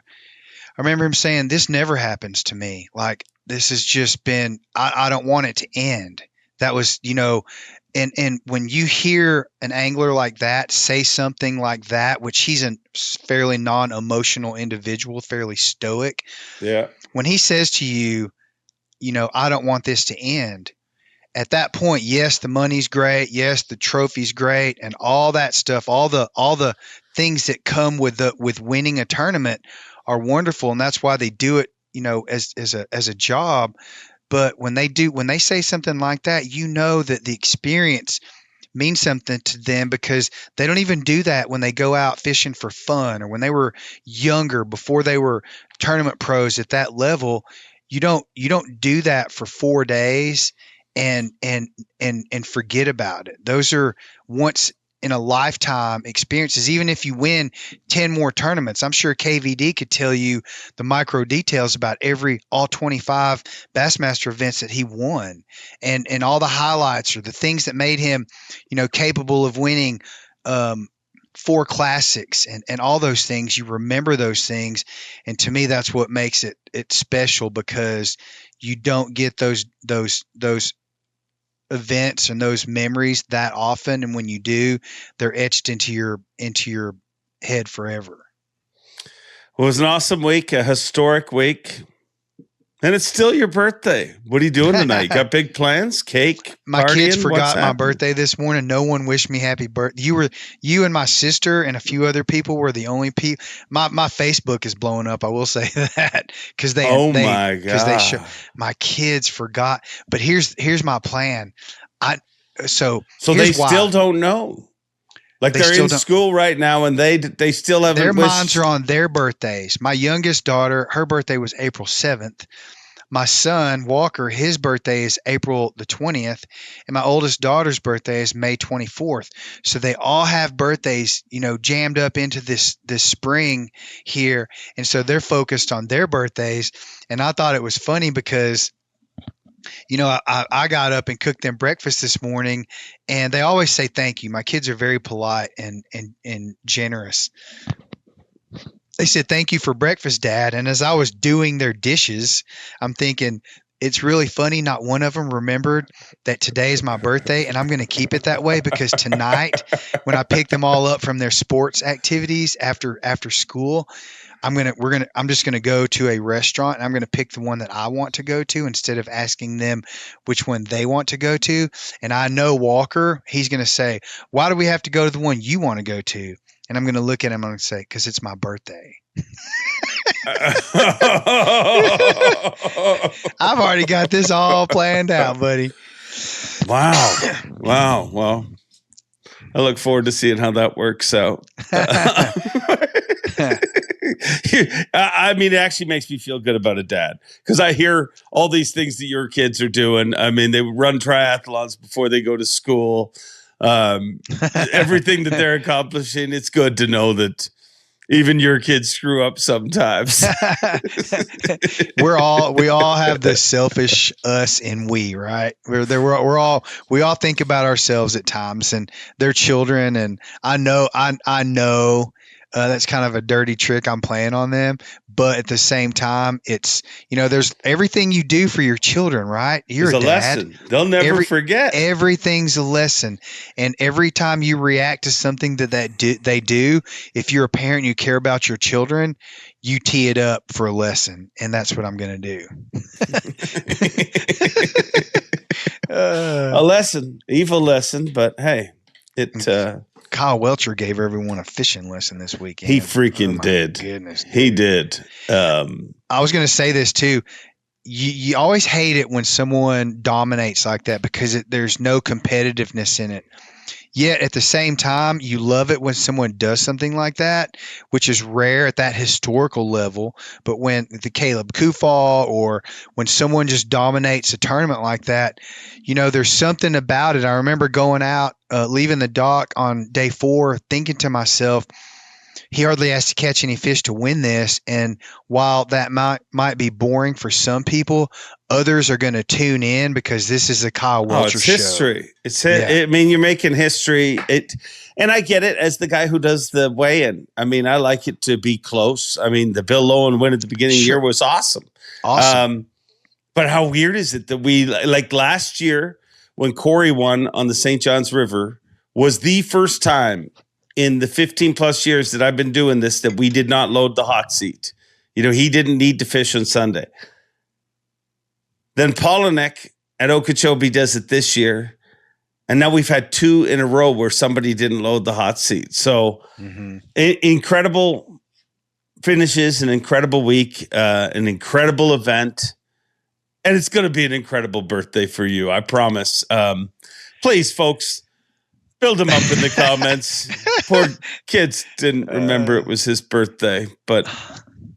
I remember him saying, "This never happens to me. Like, this has just been, I don't want it to end. that was, and when you hear an angler like that say something like that, which he's a fairly non-emotional individual, fairly stoic. Yeah. When he says to you, I don't want this to end. At that point, yes, the money's great. Yes, the trophy's great, and all that stuff, all the things that come with winning a tournament are wonderful, and that's why they do it, as a job. But when they say something like that, that the experience means something to them, because they don't even do that when they go out fishing for fun, or when they were younger, before they were tournament pros at that level. You don't do that for 4 days and forget about it. Those are once in a lifetime experiences. Even if you win 10 more tournaments, I'm sure KVD could tell you the micro details about all 25 Bassmaster events that he won, and all the highlights, or the things that made him, capable of winning 4 classics, and all those things. You remember those things. And to me, that's what makes it special, because you don't get those events and those memories that often, and when you do, they're etched into your head forever. Well, it was an awesome week, a historic week, and it's still your birthday. What are you doing tonight? You got big plans? Cake? My partying? kids forgot What's my happening? birthday this morning. No one wished me happy birthday. You and my sister and a few other people were the only people. My Facebook is blowing up, I will say that, because my God. My kids forgot. But here's my plan. So they still don't know. Like, they're in school right now, and they still haven't. Their minds are on their birthdays. My youngest daughter, her birthday was April 7th. My son, Walker, his birthday is April the 20th, and my oldest daughter's birthday is May 24th. So they all have birthdays, jammed up into this spring here, and so they're focused on their birthdays. And I thought it was funny because, I got up and cooked them breakfast this morning, and they always say thank you. My kids are very polite and generous. They said, "Thank you for breakfast, Dad." And as I was doing their dishes, I'm thinking, it's really funny. Not one of them remembered that today is my birthday, and I'm going to keep it that way, because tonight, when I pick them all up from their sports activities after school, I'm just going to go to a restaurant, and I'm going to pick the one that I want to go to, instead of asking them which one they want to go to. And I know Walker, he's going to say, "Why do we have to go to the one you want to go to?" And I'm going to look at him and I'm going to say, "Because it's my birthday." I've already got this all planned out, buddy. Wow. Well, I look forward to seeing how that works out. I mean, it actually makes me feel good about a dad, because I hear all these things that your kids are doing. I mean, they run triathlons before they go to school. Everything that they're accomplishing, it's good to know that even your kids screw up sometimes. we all have the selfish us and we, right? We all think about ourselves at times, and their children. And I know that's kind of a dirty trick I'm playing on them, but at the same time, it's, there's everything you do for your children, right? You're a dad. Lesson. They'll never forget. Everything's a lesson, and every time you react to something they do, if you're a parent and you care about your children, you tee it up for a lesson, and that's what I'm going to do. A lesson, evil lesson, but hey, Kyle Welcher gave everyone a fishing lesson this weekend. He freaking did. Goodness, dude. He did. I was going to say this too. You always hate it when someone dominates like that, because there's no competitiveness in it. Yet at the same time, you love it when someone does something like that, which is rare at that historical level. But when the Caleb Kufal, or when someone just dominates a tournament like that, there's something about it. I remember going out, leaving the dock on day 4, thinking to myself, he hardly has to catch any fish to win this. And while that might be boring for some people, others are going to tune in, because this is a Kyle Welcher it's show. History. I mean, you're making history. And I get it as the guy who does the weigh-in. I mean, I like it to be close. I mean, the Bill Lowen win at the beginning of the year was awesome. Awesome. But how weird is it that we, like last year, when Corey won on the St. John's River was the first time in the 15 plus years that I've been doing this that we did not load the hot seat. He didn't need to fish on Sunday. Then Polinek at Okeechobee does it this year. And now we've had 2 in a row where somebody didn't load the hot seat. So incredible finishes, an incredible week, an incredible event. And it's going to be an incredible birthday for you. I promise. Please, folks, build him up in the comments. Poor kids didn't remember it was his birthday, but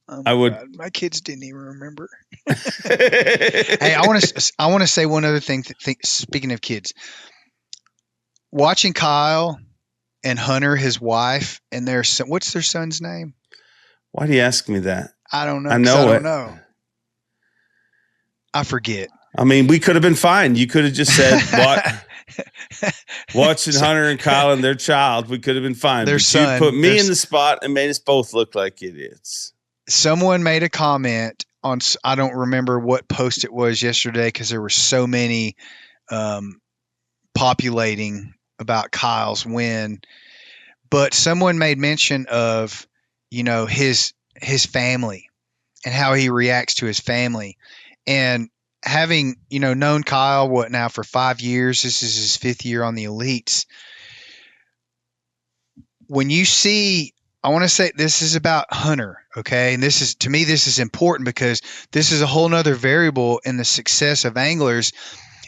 God. My kids didn't even remember. Hey, I want to say one other thing. Speaking of kids, watching Kyle and Hunter, his wife, and their son, what's their son's name? Why do you ask me that? I don't know. I don't know. I forget. I mean, we could have been fine. You could have just said, watching Hunter and Kyle and their child, we could have been fine. Their son. You put me in the spot and made us both look like idiots. Someone made a comment on, I don't remember what post it was yesterday because there were so many populating about Kyle's win, but someone made mention of, his family and how he reacts to his family. And having, known Kyle, now for 5 years, this is his 5th year on the elites. When you see, I want to say this is about Hunter. Okay. And to me, this is important because this is a whole nother variable in the success of anglers,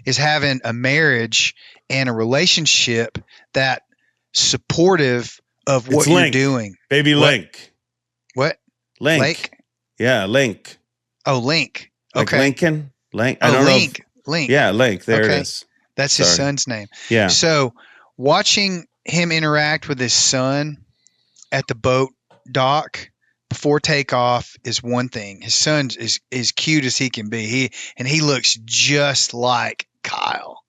is having a marriage and a relationship that supportive of what you're doing. Baby Link. What? Link. Lake? Yeah, Link. Oh, Link. Like Okay. Lincoln? Link. I Oh, don't Link. know. Link. Yeah, Link. There Okay. it is. That's his Sorry. son's name. Yeah. So watching him interact with his son at the boat dock before takeoff is one thing. His son's as cute as he can be. He looks just like Kyle.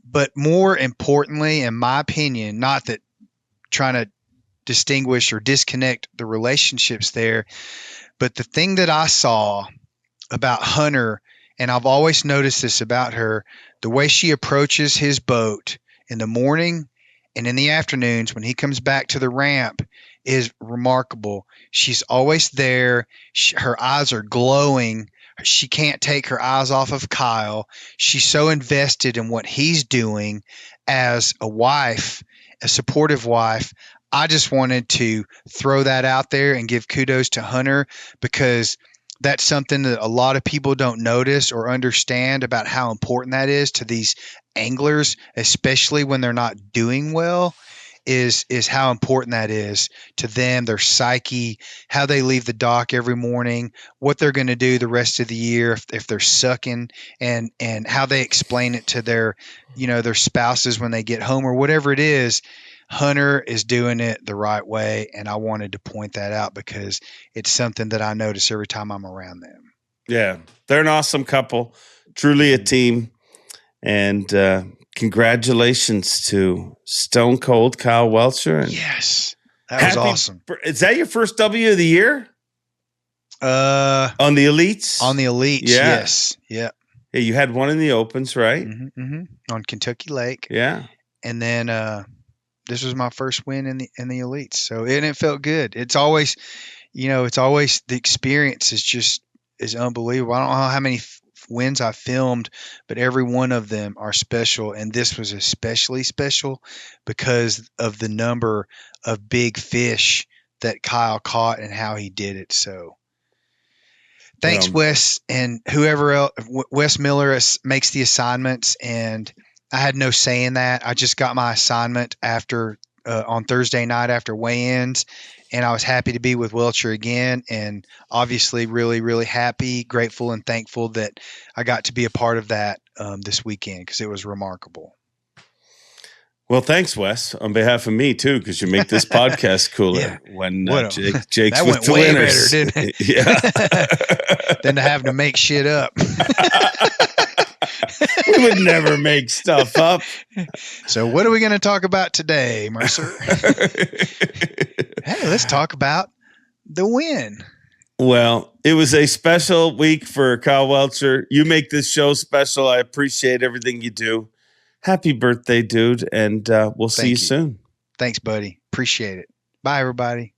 But more importantly, in my opinion, not that trying to distinguish or disconnect the relationships there, but the thing that I saw about Hunter, and I've always noticed this about her, the way she approaches his boat in the morning and in the afternoons when he comes back to the ramp is remarkable. She's always there. Her eyes are glowing. She can't take her eyes off of Kyle. She's so invested in what he's doing as a wife, a supportive wife. I just wanted to throw that out there and give kudos to Hunter, because that's something that a lot of people don't notice or understand about how important that is to these anglers, especially when they're not doing well, is how important that is to them, their psyche, how they leave the dock every morning, what they're going to do the rest of the year if they're sucking, and how they explain it to their spouses when they get home or whatever it is. Hunter is doing it the right way, and I wanted to point that out because it's something that I notice every time I'm around them. Yeah, they're an awesome couple, truly a team, and congratulations to Stone Cold Kyle Welcher. Yes, that was awesome. Is that your first W of the year? On the elites? On the elites, yes. Yeah. Yeah, you had one in the opens, right? Mm-hmm. On Kentucky Lake. Yeah. And then this was my first win in the elites. So it felt good. It's always, the experience is unbelievable. I don't know how many wins I filmed, but every one of them are special. And this was especially special because of the number of big fish that Kyle caught and how he did it. So thanks, Wes, and whoever else. Wes Miller makes the assignments, and I had no say in that. I just got my assignment on Thursday night after weigh-ins, and I was happy to be with Welcher again, and obviously really, really happy, grateful, and thankful that I got to be a part of that this weekend because it was remarkable. Well, thanks, Wes, on behalf of me, too, because you make this podcast cooler when Jake's that with went the way winners. better, didn't it? Yeah. Than to have to make shit up. We would never make stuff up. So what are we going to talk about today, Mercer? Hey, let's talk about the win. Well, it was a special week for Kyle Welcher. You make this show special. I appreciate everything you do. Happy birthday, dude. And we'll see you soon. Thanks, buddy. Appreciate it. Bye, everybody.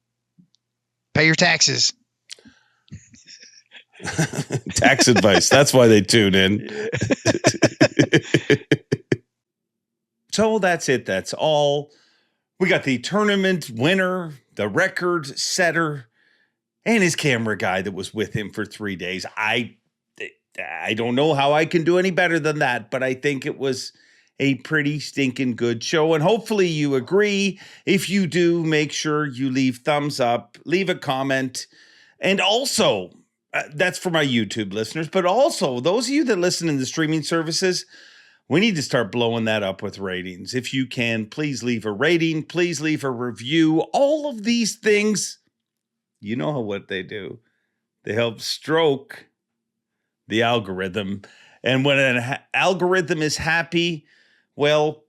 Pay your taxes. Tax advice. That's why they tune in. So that's it. That's all. We got the tournament winner, the record setter, and his camera guy that was with him for 3 days. I don't know how I can do any better than that, but I think it was a pretty stinking good show. And hopefully you agree. If you do, make sure you leave thumbs up, leave a comment. And also, that's for my YouTube listeners, but also those of you that listen in the streaming services, we need to start blowing that up with ratings. If you can, please leave a rating, please leave a review. All of these things, you know what they do. They help stroke the algorithm. And when an algorithm is happy, well,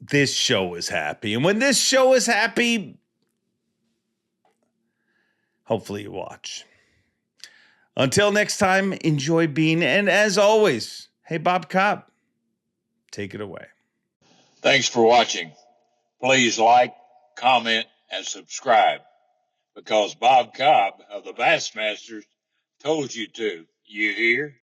this show is happy. And when this show is happy, hopefully you watch. Until next time, enjoy being, and as always, hey, Bob Cobb, take it away. Thanks for watching. Please like, comment, and subscribe, because Bob Cobb of the Bassmasters told you to. You hear?